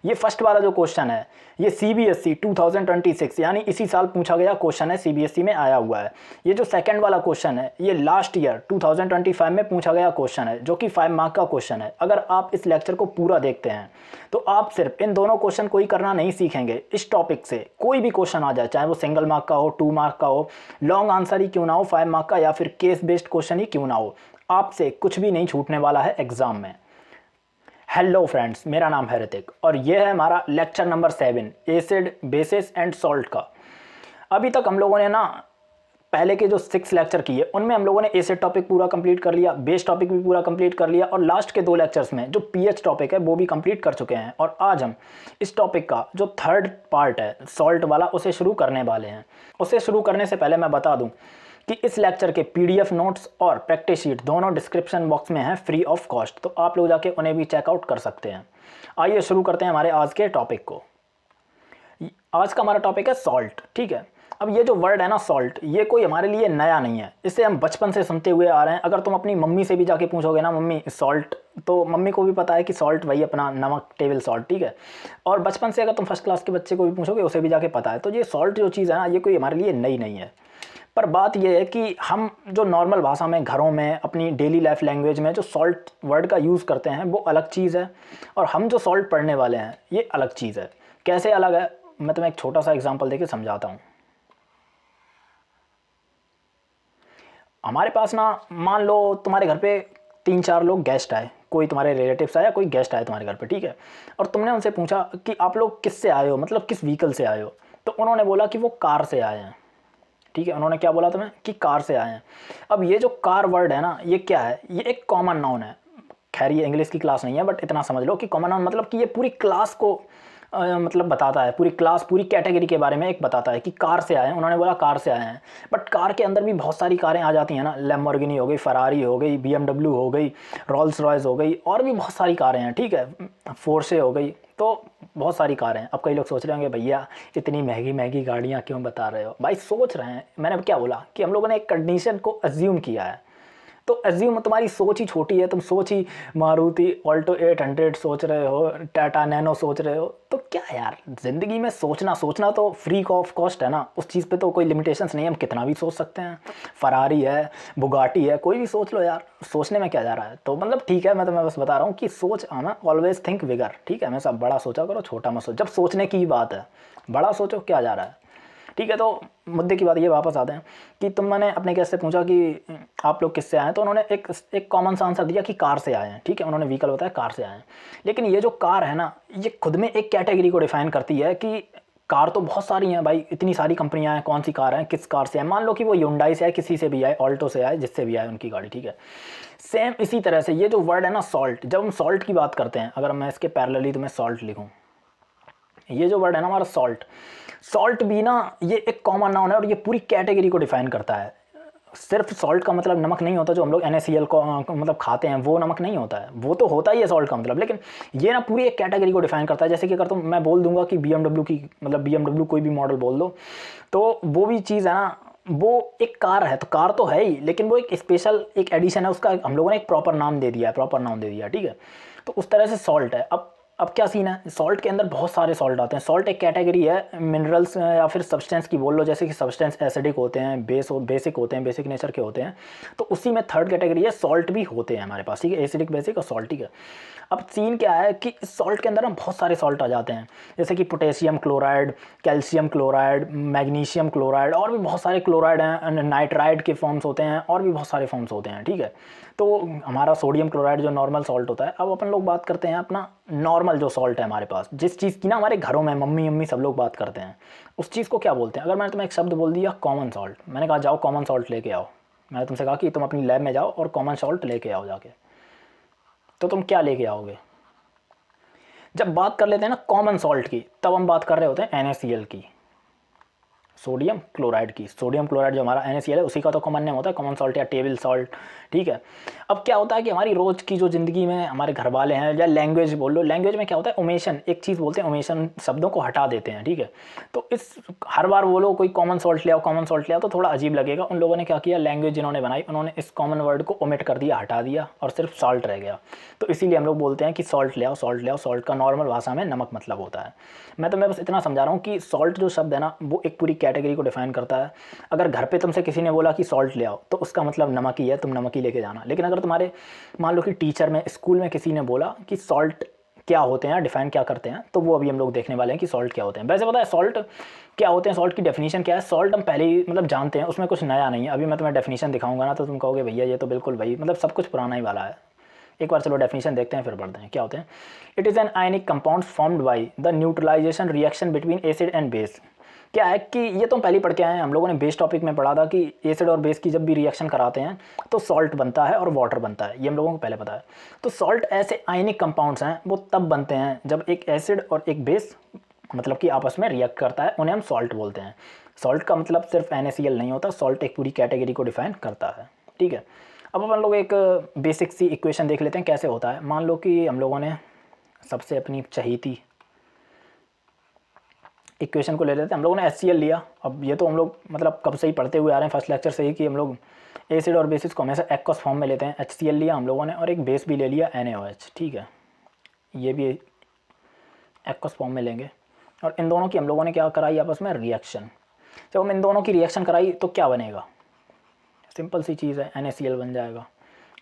ये फर्स्ट वाला जो क्वेश्चन है ये सीबीएसई 2026 यानी इसी साल पूछा गया क्वेश्चन है, सीबीएसई में आया हुआ है। ये जो सेकंड वाला क्वेश्चन है ये लास्ट ईयर 2025 में पूछा गया क्वेश्चन है, जो कि 5 मार्क का क्वेश्चन है। अगर आप इस लेक्चर को पूरा देखते हैं तो आप सिर्फ इन दोनों क्वेश्चन को ही करना नहीं सीखेंगे। इस टॉपिक से कोई भी क्वेश्चन आ जाए, चाहे वो सिंगल मार्क का हो, 2 मार्क का हो, लॉन्ग आंसर ही क्यों ना हो 5 मार्क का, या फिर केस बेस्ड क्वेश्चन ही क्यों ना हो, आपसे कुछ भी नहीं छूटने वाला है एग्जाम में। हेलो फ्रेंड्स, मेरा नाम है ऋतिक और यह है हमारा lecture number 7 acid, basis and salt का। अभी तक हम लोगों ने ना पहले के जो 6 लेक्चर किए उनमें हम लोगों ने एसिड टॉपिक पूरा कंप्लीट कर लिया, बेस टॉपिक भी पूरा कंप्लीट कर लिया, और लास्ट के 2 लेक्चर्स में जो पीएच टॉपिक है वो भी कंप्लीट कर चुके हैं। और आज हम इस टॉपिक का जो थर्ड पार्ट है सॉल्ट वाला उसे शुरू करने वाले हैं। उसे शुरू करने से पहले मैं बता दूं कि इस लेक्चर के पीडीएफ नोट्स और प्रैक्टिस शीट दोनों डिस्क्रिप्शन बॉक्स में हैं फ्री ऑफ कॉस्ट, तो आप लोग जाके उन्हें भी चेकआउट कर सकते हैं। आइए शुरू करते हैं हमारे आज के टॉपिक को। आज का हमारा टॉपिक है सॉल्ट, ठीक है। अब ये जो वर्ड है ना सॉल्ट, ये कोई हमारे लिए नया नहीं है, इसे हम बचपन से सुनते हुए आ रहे हैं। अगर तुम अपनी मम्मी से भी जाके पूछोगे ना मम्मी सॉल्ट, तो मम्मी को भी पता है कि सॉल्ट वही अपना नमक, टेबल सॉल्ट, ठीक है। और बचपन से अगर तुम फर्स्ट क्लास के बच्चे को भी पूछोगे उसे भी जाके पता है। तो ये सॉल्ट जो चीज़ है ना ये कोई हमारे लिए नई नहीं है। पर बात यह है कि हम जो नॉर्मल भाषा में, घरों में, अपनी डेली लाइफ लैंग्वेज में जो सॉल्ट वर्ड का यूज़ करते हैं वो अलग चीज़ है, और हम जो सॉल्ट पढ़ने वाले हैं ये अलग चीज़ है। कैसे अलग है, मैं तुम्हें एक छोटा सा एग्जांपल देके समझाता हूँ। हमारे पास ना, मान लो तुम्हारे घर पे 3-4 लोग गेस्ट आए, कोई तुम्हारे रिलेटिव्स आया, कोई गेस्ट आए तुम्हारे घर पे, ठीक है। और तुमने उनसे पूछा कि आप लोग किससे आए हो, मतलब किस व्हीकल से आए हो, तो उन्होंने बोला कि वो कार से आए हैं, ठीक है। उन्होंने क्या बोला तुम्हें कि कार से आए हैं। अब ये जो कार वर्ड है ना ये क्या है, ये एक कॉमन नाउन है। खैर ये इंग्लिश की क्लास नहीं है, बट इतना समझ लो कि कॉमन नाउन मतलब कि ये पूरी क्लास को मतलब बताता है, पूरी क्लास, पूरी कैटेगरी के बारे में एक बताता है कि कार से आए हैं। उन्होंने बोला कार से आए हैं, बट कार के अंदर भी बहुत सारी कारें आ जाती हैं ना, लैम्बोर्गिनी हो गई, फरारी हो गई, बीएमडब्ल्यू हो गई, रोल्स रॉयस हो गई, और भी बहुत सारी कारें हैं, ठीक है, फोर्से हो गई, तो बहुत सारी कारें हैं। अब कई लोग सोच रहे होंगे भैया इतनी महंगी महंगी गाड़ियाँ क्यों बता रहे हो। भाई सोच रहे हैं, मैंने क्या बोला कि हम लोगों ने एक कंडीशन को अज्यूम किया है। तो एज्यूम, तुम्हारी सोच ही छोटी है, तुम सोच ही मारुति ऑल्टो 800 सोच रहे हो, टाटा नैनो सोच रहे हो, तो क्या यार, ज़िंदगी में सोचना तो फ्री ऑफ कॉस्ट है ना, उस चीज़ पे तो कोई लिमिटेशंस नहीं है, हम कितना भी सोच सकते हैं। फरारी है, बुगाटी है, कोई भी सोच लो यार, सोचने में क्या जा रहा है। तो मतलब ठीक है, मैं बस बता रहा हूँ कि सोच आना, ऑलवेज थिंक बिगर, ठीक है, हमेशा बड़ा सोचा करो, छोटा मत सोचो। जब सोचने की बात है, बड़ा सोचो, क्या जा रहा है, ठीक है। तो मुद्दे की बात ये वापस आते हैं कि तुमने अपने गेस्ट से पूछा कि आप लोग किससे आए हैं, तो उन्होंने एक कॉमन सा आंसर दिया कि कार से आए हैं, ठीक है। उन्होंने व्हीकल बताया, कार से आए हैं। लेकिन ये जो कार है ना ये खुद में एक कैटेगरी को डिफाइन करती है कि कार तो बहुत सारी हैं भाई, इतनी सारी कंपनियां हैं, कौन सी कार है, किस कार से है। मान लो कि वो ह्युंडई से आए, किसी से भी आए, ऑल्टो से आए, जिससे भी आए उनकी गाड़ी, ठीक है। सेम इसी तरह से ये जो वर्ड है ना सॉल्ट, जब हम सॉल्ट की बात करते हैं, अगर मैं इसके पैरेलली तुम्हें सॉल्ट लिखूँ, ये जो वर्ड है ना हमारा सॉल्ट, सॉल्ट भी ना ये एक कॉमन नाउन है और ये पूरी कैटेगरी को डिफाइन करता है। सिर्फ सॉल्ट का मतलब नमक नहीं होता, जो हम लोग NaCl को मतलब खाते हैं वो नमक नहीं होता है, वो तो होता ही है सॉल्ट का मतलब, लेकिन ये ना पूरी एक कैटेगरी को डिफाइन करता है। जैसे कि अगर तुम, मैं बोल दूंगा कि BMW की, मतलब BMW कोई भी मॉडल बोल दो, तो वो भी चीज़ है ना, वो एक कार है, तो कार तो है ही, लेकिन वो एक स्पेशल, एक एडिशन है उसका, हम लोगों ने एक प्रॉपर नाम दे दिया है, प्रॉपर नाम दे दिया, ठीक है। तो उस तरह से सॉल्ट है। अब क्या सीन है, सॉल्ट के अंदर बहुत सारे सॉल्ट आते हैं। सॉल्ट एक कैटेगरी है मिनरल्स या फिर सब्सटेंस की बोल लो, जैसे कि सब्सटेंस एसिडिक होते हैं, बेसिक होते हैं, बेसिक नेचर के होते हैं। तो उसी में थर्ड कैटेगरी है, सॉल्ट भी होते हैं हमारे पास, ठीक है, एसिडिक, बेसिक और सॉल्ट, ठीक है। अब सीन क्या है कि इस सॉल्ट के अंदर ना बहुत सारे सॉल्ट आ जाते हैं, जैसे कि potassium chloride, calcium chloride, magnesium chloride, और भी बहुत सारे क्लोराइड हैं, नाइट्राइड के फॉर्म्स होते हैं, और भी बहुत सारे फॉर्म्स होते हैं, ठीक है। तो हमारा सोडियम क्लोराइड जो नॉर्मल सॉल्ट होता है। अब अपन लोग बात करते हैं अपना नॉर्मल जो सॉल्ट है हमारे पास, जिस चीज़ की ना हमारे घरों में मम्मी सब लोग बात करते हैं, उस चीज़ को क्या बोलते हैं। अगर मैंने तुम्हें एक शब्द बोल दिया कॉमन सॉल्ट, मैंने कहा जाओ कॉमन सॉल्ट लेके आओ, मैंने तुमसे कहा कि तुम अपनी लैब में जाओ और कॉमन सॉल्ट लेके आओ जाके, तो तुम क्या लेके आओगे। जब बात कर लेते हैं ना कॉमन सॉल्ट की, तब हम बात कर रहे होते हैं NaCl की। सोडियम क्लोराइड की। सोडियम क्लोराइड जो हमारा NaCl है उसी का तो कॉमन नेम होता है, कॉमन सॉल्ट या टेबल सॉल्ट, ठीक है। अब क्या होता है कि हमारी रोज़ की जो ज़िंदगी में हमारे घर वाले हैं या लैंग्वेज बोल लो, लैंग्वेज में क्या होता है ओमेशन, एक चीज़ बोलते हैं ओमेशन, शब्दों को हटा देते हैं, ठीक है। तो इस हर बार वो लोग कोई कॉमन सॉल्ट ले आओ, कॉमन सॉल्ट ले आओ तो थोड़ा अजीब लगेगा। उन लोगों ने क्या किया, लैंग्वेज जिन्होंने बनाई उन्होंने इस कॉमन वर्ड को ओमिट कर दिया, हटा दिया और सिर्फ सॉल्ट रह गया। तो इसीलिए हम लोग बोलते हैं कि सॉल्ट ले आओ, सॉल्ट ले आओ। सॉल्ट का नॉर्मल भाषा में नमक मतलब होता है। मैं बस इतना समझा रहा हूँ कि सॉल्ट जो शब्द है ना वो एक पूरी कैटेगरी को डिफाइन करता है। अगर घर पे तुमसे किसी ने बोला कि सॉल्ट ले आओ तो उसका मतलब नमक ही है, तुम नमक ही लेके जाना। लेकिन अगर तुम्हारे मान लो कि टीचर में स्कूल में किसी ने बोला कि सॉल्ट क्या होते हैं, डिफाइन क्या करते हैं, तो वो अभी हम लोग देखने वाले हैं कि सॉल्ट क्या होते हैं। वैसे पता है सॉल्ट क्या होते हैं, सॉल्ट की डेफिनेशन क्या है, सॉल्ट हम पहले ही मतलब जानते हैं, उसमें कुछ नया नहीं है। अभी मैं तुम्हें डेफिनेशन दिखाऊंगा ना तो तुम कहोगे भैया ये तो बिल्कुल भाई मतलब सब कुछ पुराना ही वाला है। एक बार चलो डेफिनेशन देखते हैं फिर पढ़ते हैं क्या होते हैं। It is an ionic compound formed by the neutralisation reaction between acid and base. क्या है कि ये तो हम पहले पढ़ के आए हैं, हम लोगों ने बेस टॉपिक में पढ़ा था कि एसिड और बेस की जब भी रिएक्शन कराते हैं तो सॉल्ट बनता है और वाटर बनता है, ये हम लोगों को पहले पता है। तो सॉल्ट ऐसे आयनिक कंपाउंड्स हैं वो तब बनते हैं जब एक एसिड और एक बेस मतलब कि आपस में रिएक्ट करता है, उन्हें हम सॉल्ट बोलते हैं। सॉल्ट का मतलब सिर्फ NaCl नहीं होता, सॉल्ट एक पूरी कैटेगरी को डिफाइन करता है, ठीक है। अब अपन लोग एक बेसिक सी इक्वेशन देख लेते हैं कैसे होता है। मान लो कि हम लोगों ने सबसे अपनी चहीती इक्वेशन को ले लेते हैं, हम लोगों ने HCl लिया। अब ये तो हम लोग मतलब कब से ही पढ़ते हुए आ रहे हैं, फर्स्ट लेक्चर से ही, कि हम लोग एसिड और बेसिस को हमेशा एक्वस फॉर्म में लेते हैं। HCl लिया हम लोगों ने और एक बेस भी ले लिया NaOH, ठीक है, ये भी एक्वस फॉर्म में लेंगे। और इन दोनों की हम लोगों ने क्या कराई आपस में रिएक्शन। जब हम इन दोनों की रिएक्शन कराई तो क्या बनेगा, सिंपल सी चीज़ है, NaCl बन जाएगा।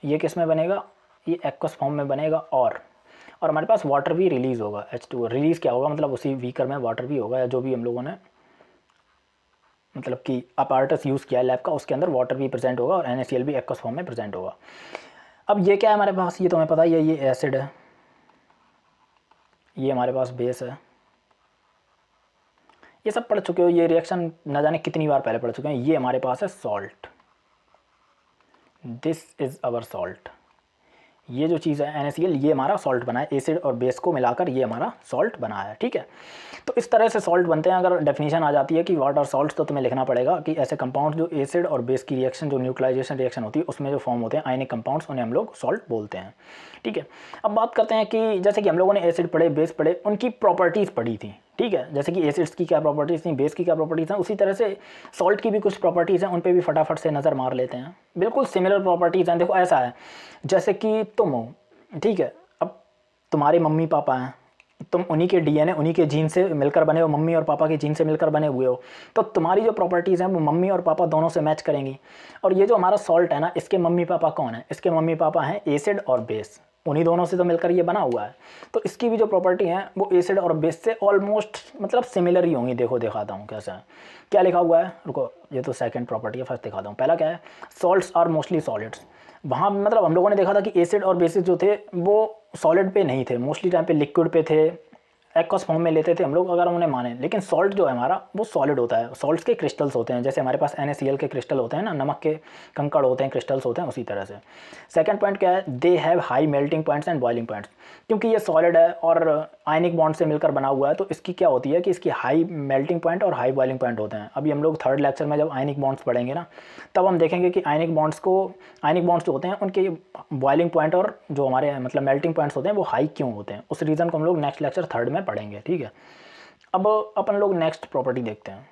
ये किस में बनेगा, ये एक्वस फॉर्म में बनेगा। और हमारे पास वाटर भी रिलीज़ होगा, H2O। रिलीज़ क्या होगा मतलब उसी बीकर में वाटर भी होगा, या जो भी हम लोगों ने मतलब कि अपार्टस यूज़ किया है लैब का उसके अंदर वाटर भी प्रेजेंट होगा और NaCl भी एक्वस फॉर्म में प्रेजेंट होगा। अब ये क्या है हमारे पास, ये तो हमें पता ही है, ये एसिड है, ये हमारे पास बेस है, ये सब पढ़ चुके हो, ये रिएक्शन न जाने कितनी बार पहले पढ़ चुके हैं। ये हमारे पास है salt, this is our salt. ये जो चीज़ है NaCl ये हमारा सॉल्ट बना है, एसिड और बेस को मिलाकर ये हमारा सॉल्ट बना है, ठीक है। तो इस तरह से सॉल्ट बनते हैं। अगर डेफिनेशन आ जाती है कि व्हाट आर सॉल्ट्स तो तुम्हें लिखना पड़ेगा कि ऐसे कंपाउंड जो एसिड और बेस की रिएक्शन, जो न्यूट्रलाइजेशन रिएक्शन होती है उसमें जो फॉर्म होते हैं आयनिक कंपाउंड्स, उन्हें हम लोग सॉल्ट बोलते हैं, ठीक है। अब बात करते हैं कि जैसे कि हम लोगों ने एसिड पढ़े, बेस पढ़े, उनकी प्रॉपर्टीज़ पढ़ी थी, ठीक है। जैसे कि एसिड्स की क्या प्रॉपर्टीज़ थी, बेस की क्या प्रॉपर्टीज़ हैं, उसी तरह से सॉल्ट की भी कुछ प्रॉपर्टीज़ हैं, उन पर भी फटाफट से नज़र मार लेते हैं। बिल्कुल सिमिलर प्रॉपर्टीज़ हैं। देखो ऐसा है जैसे कि तुम हो, ठीक है, अब तुम्हारे मम्मी पापा हैं, तुम उन्हीं के DNA उन्हीं के जीन से मिलकर बने हो, मम्मी और पापा के जीन से मिलकर बने हुए हो, तो तुम्हारी जो प्रॉपर्टीज़ हैं वो मम्मी और पापा दोनों से मैच करेंगी। और ये जो हमारा सॉल्ट है ना, इसके मम्मी पापा कौन है, इसके मम्मी पापा हैं एसिड और बेस, उन्हीं दोनों से तो मिलकर ये बना हुआ है। तो इसकी भी जो प्रॉपर्टी हैं वो एसिड और बेस से ऑलमोस्ट मतलब सिमिलर ही होंगी। देखो दिखाता हूँ कैसा है, क्या लिखा हुआ है, रुको, ये तो सेकंड प्रॉपर्टी है, फर्स्ट दिखाता हूँ। पहला क्या है, सॉल्ट्स आर मोस्टली सॉलिड्स। वहाँ मतलब हम लोगों ने देखा था कि एसिड और बेसिस जो थे वो सॉलिड पे नहीं थे, मोस्टली टाइम पे लिक्विड पे थे, एक्वस फॉर्म में लेते थे हम लोग अगर उन्हें माने। लेकिन सॉल्ट जो है हमारा वो सॉलिड होता है, सॉल्ट्स के क्रिस्टल्स होते हैं, जैसे हमारे पास NaCl के क्रिस्टल होते हैं ना, नमक के कंकड़ होते हैं, क्रिस्टल्स होते हैं, उसी तरह से। सेकंड पॉइंट क्या है, they have high melting points and boiling points. क्योंकि ये सॉलिड है और आयनिक बॉन्ड से मिलकर बना हुआ है तो इसकी क्या होती है कि इसकी हाई मेल्टिंग पॉइंट और हाई बॉइलिंग पॉइंट होते हैं। अभी हम लोग थर्ड लेक्चर में जब आयनिक बॉन्ड्स पढ़ेंगे ना तब हम देखेंगे कि आयनिक बॉन्ड्स जो होते हैं उनके बॉइलिंग पॉइंट और जो हमारे मतलब मेल्टिंग पॉइंट्स होते हैं वो हाई क्यों होते हैं, उस रीज़न को हम लोग नेक्स्ट लेक्चर थर्ड में पढ़ेंगे, ठीक है। अब अपन लोग नेक्स्ट प्रॉपर्टी देखते हैं,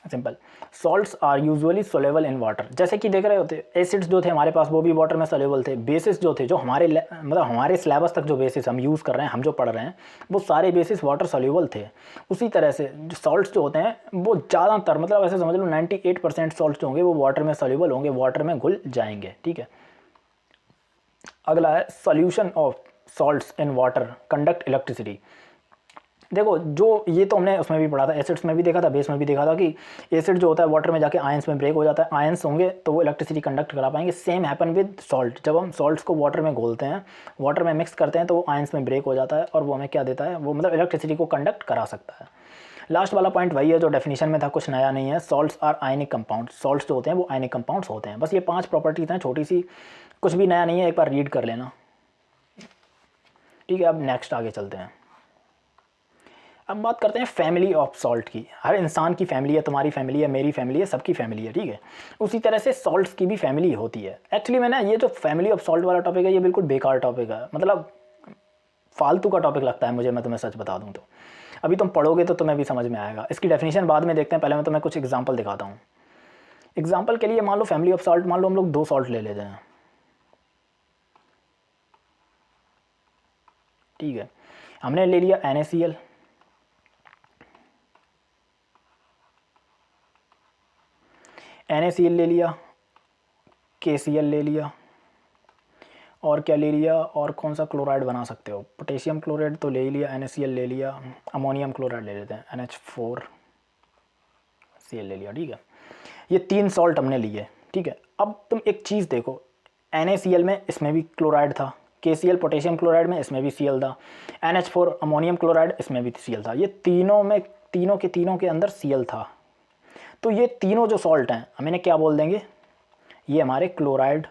simple. Salts are usually soluble in water. जैसे कि देख रहे होते एसिड्स जो थे हमारे पास वो भी वाटर में सोलेबल थे। बेसिस जो थे, जो हमारे मतलब हमारे सिलेबस तक जो बेसिस हम यूज़ कर रहे हैं, हम जो पढ़ रहे हैं वो सारे बेसिस वाटर सोल्यूबल थे। उसी तरह से जो सॉल्ट्स जो होते हैं वो ज़्यादातर मतलब ऐसे समझ लो 98% सॉल्ट्स जो होंगे वो वाटर में सोल्यूबल होंगे, वाटर में घुल जाएंगे, ठीक है। अगला है solution of salts in water conduct electricity. देखो जो ये तो हमने उसमें भी पढ़ा था, एसिड्स में भी देखा था, बेस में भी देखा था कि एसिड जो होता है वाटर में जाके आयंस में ब्रेक हो जाता है, आयंस होंगे तो वो इलेक्ट्रिसिटी कंडक्ट करा पाएंगे। सेम हैपन विद सॉल्ट, जब हम सॉल्ट्स को वाटर में घोलते हैं, वाटर में मिक्स करते हैं तो वो आयंस में ब्रेक हो जाता है और वो हमें क्या देता है, वो मतलब इलेक्ट्रिसिटी को कंडक्ट करा सकता है। लास्ट वाला पॉइंट वही है जो डेफिनेशन में था, कुछ नया नहीं है। Salts are ionic compound, salts जो होते हैं वो आयनिक कंपाउंड्स होते हैं। बस ये 5 प्रॉपर्टीज़ हैं, छोटी सी, कुछ भी नया नहीं है, एक बार रीड कर लेना, ठीक है। अब नेक्स्ट आगे चलते हैं। अब बात करते हैं फैमिली ऑफ सॉल्ट की। हर इंसान की फैमिली है, तुम्हारी फैमिली है, मेरी फैमिली है, सबकी फैमिली है, ठीक है। उसी तरह से सॉल्ट्स की भी फैमिली होती है। एक्चुअली मैंने ये जो फैमिली ऑफ सॉल्ट वाला टॉपिक है ये बिल्कुल बेकार टॉपिक है, मतलब फालतू का टॉपिक लगता है मुझे, मैं तुम्हें सच बता दूँ तो। अभी तुम पढ़ोगे तो तुम्हें भी समझ में आएगा। इसकी डेफिनेशन बाद में देखते हैं, पहले मैं तुम्हें कुछ एग्जाम्पल दिखाता हूँ। एग्जाम्पल के लिए मान लो फैमिली ऑफ सॉल्ट, मान लो हम लोग 2 सॉल्ट ले लेते हैं, ठीक है। हमने ले लिया NaCl, NaCl ले लिया, KCl ले लिया, और क्या ले लिया, और कौन सा क्लोराइड बना सकते हो, पोटेशियम क्लोराइड तो ले ही लिया, NaCl ले लिया, अमोनियम क्लोराइड ले लेते हैं, NH4Cl ले लिया, ठीक है। ये 3 सॉल्ट हमने लिए, ठीक है। अब तुम एक चीज़ देखो, NaCl में इसमें भी क्लोराइड था, KCl पोटेशियम क्लोराइड में इसमें भी Cl था, NH4 अमोनियम क्लोराइड इसमें भी Cl था। ये तीनों में, तीनों के अंदर Cl था। तो ये तीनों जो सॉल्ट हैं हम इन्हें क्या बोल देंगे, ये हमारे क्लोराइड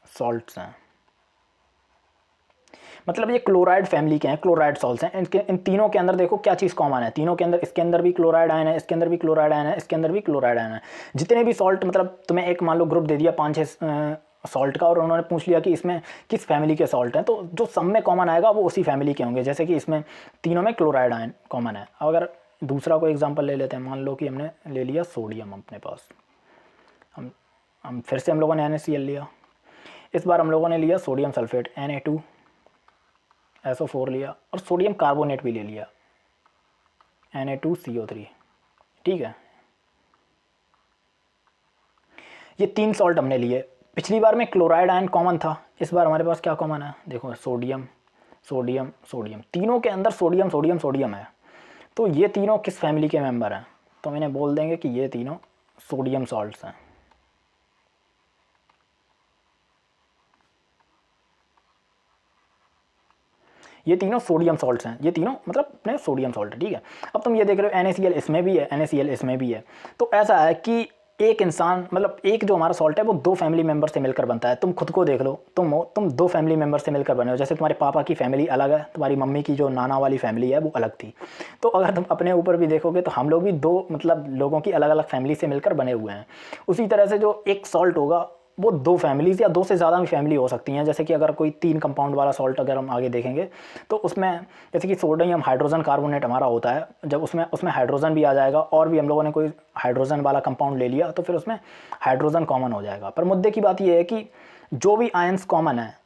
सॉल्ट्स हैं। मतलब ये क्लोराइड फैमिली के हैं, क्लोराइड सॉल्ट्स हैं। इन तीनों के अंदर देखो क्या चीज़ कॉमन है, तीनों के अंदर, इसके अंदर भी क्लोराइड आयन है, इसके अंदर भी क्लोराइड आयन है, इसके अंदर भी क्लोराइड आयन है। जितने भी सॉल्ट, मतलब तुम्हें एक मान लो ग्रुप दे दिया 5-6 सॉल्ट का, और उन्होंने पूछ लिया कि इसमें किस फैमिली के सॉल्ट हैं, तो जो सब में कॉमन आएगा वो उसी फैमिली के होंगे। जैसे कि इसमें तीनों में क्लोराइड आयन कॉमन है। अगर दूसरा कोई एग्जाम्पल ले लेते हैं, मान लो कि हमने ले लिया सोडियम अपने पास, हम फिर से हम लोगों ने NaCl लिया, इस बार हम लोगों ने लिया सोडियम सल्फेट Na2SO4 लिया, और सोडियम कार्बोनेट भी ले लिया Na2CO3, ठीक है। ये 3 सॉल्ट हमने लिए। पिछली बार में क्लोराइड आयन कॉमन था, इस बार हमारे पास क्या कॉमन है, देखो सोडियम सोडियम सोडियम, तीनों के अंदर सोडियम सोडियम सोडियम है। तो ये तीनों किस फैमिली के मेंबर हैं, तो हम इन्हें बोल देंगे कि ये तीनों सोडियम सॉल्ट्स हैं। ये तीनों सोडियम सॉल्ट्स हैं, ये तीनों मतलब अपने सोडियम सॉल्ट है, ठीक है। अब तुम ये देख रहे हो NaCl इसमें भी है, NaCl इसमें भी है। तो ऐसा है कि एक इंसान, मतलब एक जो हमारा सॉल्ट है वो 2 फैमिली मेंबर से मिलकर बनता है। तुम खुद को देख लो, तुम 2 फैमिली मेंबर से मिलकर बने हो। जैसे तुम्हारे पापा की फैमिली अलग है, तुम्हारी मम्मी की जो नाना वाली फैमिली है वो अलग थी। तो अगर तुम अपने ऊपर भी देखोगे तो हम लोग भी 2 मतलब लोगों की अलग अलग फैमिली से मिलकर बने हुए हैं। उसी तरह से जो एक सॉल्ट होगा वो 2 फैमिलीज़ या 2 से ज़्यादा भी फैमिली हो सकती हैं। जैसे कि अगर कोई 3 कंपाउंड वाला सॉल्ट अगर हम आगे देखेंगे तो उसमें जैसे कि सोडियम हाइड्रोजन कार्बोनेट हमारा होता है, जब उसमें हाइड्रोजन भी आ जाएगा, और भी हम लोगों ने कोई हाइड्रोजन वाला कंपाउंड ले लिया तो फिर उसमें हाइड्रोजन कॉमन हो जाएगा। पर मुद्दे की बात यह है कि जो भी आयंस कॉमन है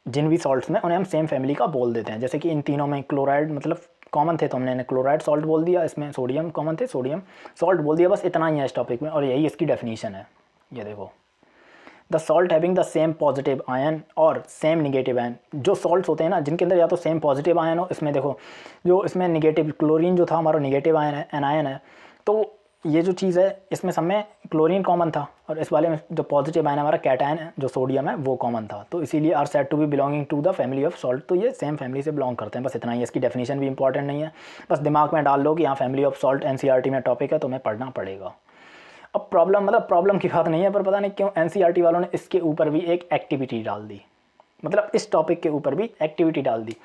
जिन भी सॉल्ट्स में, उन्हें हम सेम फैमिली का बोल देते हैं। जैसे कि इन तीनों में क्लोराइड मतलब कॉमन थे तो हमने क्लोराइड सॉल्ट बोल दिया, इसमें सोडियम कॉमन थे, सोडियम सॉल्ट बोल दिया। बस इतना ही है इस टॉपिक में, और यही इसकी डेफिनेशन है। ये देखो, the salt having the same positive ion और सेम निगेटिव आयन। जो सॉल्ट्स होते हैं ना जिनके अंदर या तो सेम पॉजिटिव आयन हो, इसमें देखो जो इसमें निगेटिव, क्लोरीन जो था हमारा निगेटिव आयन है, एनायन है। तो ये जो चीज़ है इसमें सब में क्लोरीन कॉमन था, और इस वाले में जो पॉजिटिव आयन हमारा कैटायन है जो सोडियम है वो कॉमन था। तो इसीलिए are said to be belonging to the family of salt. तो ये सेम फैमिली से बिलोंग करते हैं, बस इतना ही। इसकी डेफिनेशन भी इंपॉर्टेंट नहीं है, बस दिमाग में डाल लो कि यहाँ फैमिली ऑफ सॉल्ट NCERT में टॉपिक है तो हमें पढ़ना पड़ेगा। अब प्रॉब्लम की बात नहीं है, पर पता नहीं क्यों NCERT वालों ने इसके ऊपर भी एक एक्टिविटी डाल दी, मतलब इस टॉपिक के ऊपर भी एक्टिविटी डाल दी।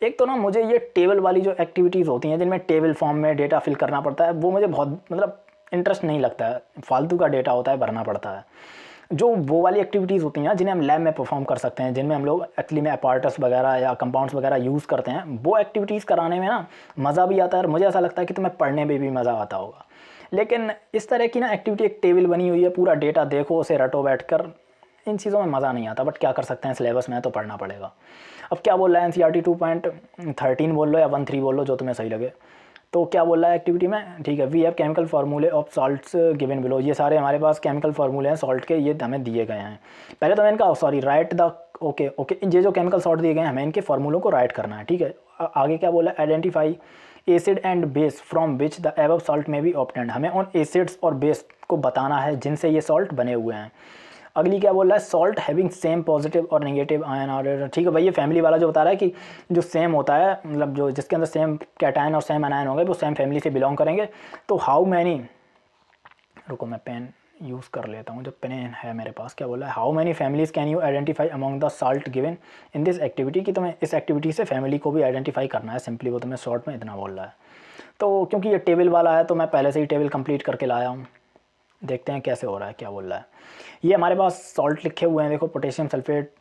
एक तो ना मुझे ये टेबल वाली जो एक्टिविटीज़ होती हैं जिनमें टेबल फॉर्म में डेटा फिल करना पड़ता है, वो मुझे बहुत मतलब इंटरेस्ट नहीं लगता है। फालतू का डेटा होता है, भरना पड़ता है। जो वो वाली एक्टिविटीज़ होती हैं जिन्हें हम लैब में परफॉर्म कर सकते हैं, जिनमें हम लोग एक्चुअली में अपार्टस वगैरह या कंपाउंड्स वगैरह यूज़ करते हैं, वो एक्टिविटीज़ कराने में ना मज़ा भी आता है, और मुझे ऐसा लगता है कि तुम्हें पढ़ने में भी मज़ा आता होगा। लेकिन इस तरह की ना एक्टिविटी, एक टेबल बनी हुई है, पूरा डेटा देखो, उसे रटो बैठ कर, इन चीज़ों में मज़ा नहीं आता। बट क्या कर सकते हैं, सिलेबस में तो पढ़ना पड़ेगा। अब क्या बोल रहा है NCERT 2.13 बोल लो या 13 बोल लो, जो तुम्हें सही लगे। तो क्या बोल रहा है एक्टिविटी में, ठीक है, वी हैव केमिकल फार्मूले ऑफ सॉल्ट्स गिवन बिलो। ये सारे हमारे पास केमिकल फार्मूले हैं सॉल्ट के, ये हमें दिए गए हैं। पहले तो मैं इनका राइट द ओके ये जो केमिकल सॉल्ट दिए गए हैं हमें इनके फार्मूलों को राइट करना है, ठीक है। आगे क्या बोला, identify acid and base from which the above salt में बी ऑब्टेन्ड। हमें उन एसिड्स और बेस को बताना है जिनसे ये सॉल्ट बने हुए हैं। अगली क्या बोल रहा है, सॉल्ट हैविंग सेम पॉजिटिव और नेगेटिव आयन और, ठीक है भाई, ये फैमिली वाला जो बता रहा है कि जो सेम होता है, मतलब जो जिसके अंदर सेम कैटायन और सेम एनायन होंगे वो सेम फैमिली से बिलोंग करेंगे। तो हाउ मैनी, रुको मैं पेन यूज़ कर लेता हूँ, जब पेन है मेरे पास। क्या बोला है, how many families can you identify among the salt given in this activity, कि तुम्हें इस एक्टिविटी से फैमिली को भी आइडेंटिफाई करना है, सिंपली वो तुम्हें शॉर्ट में इतना बोल रहा है। तो क्योंकि ये टेबल वाला है तो मैं पहले से ही टेबल कंप्लीट करके लाया हूँ, देखते हैं कैसे हो रहा है, क्या बोल रहा है। ये हमारे पास सॉल्ट लिखे हुए हैं, देखो potassium sulphate,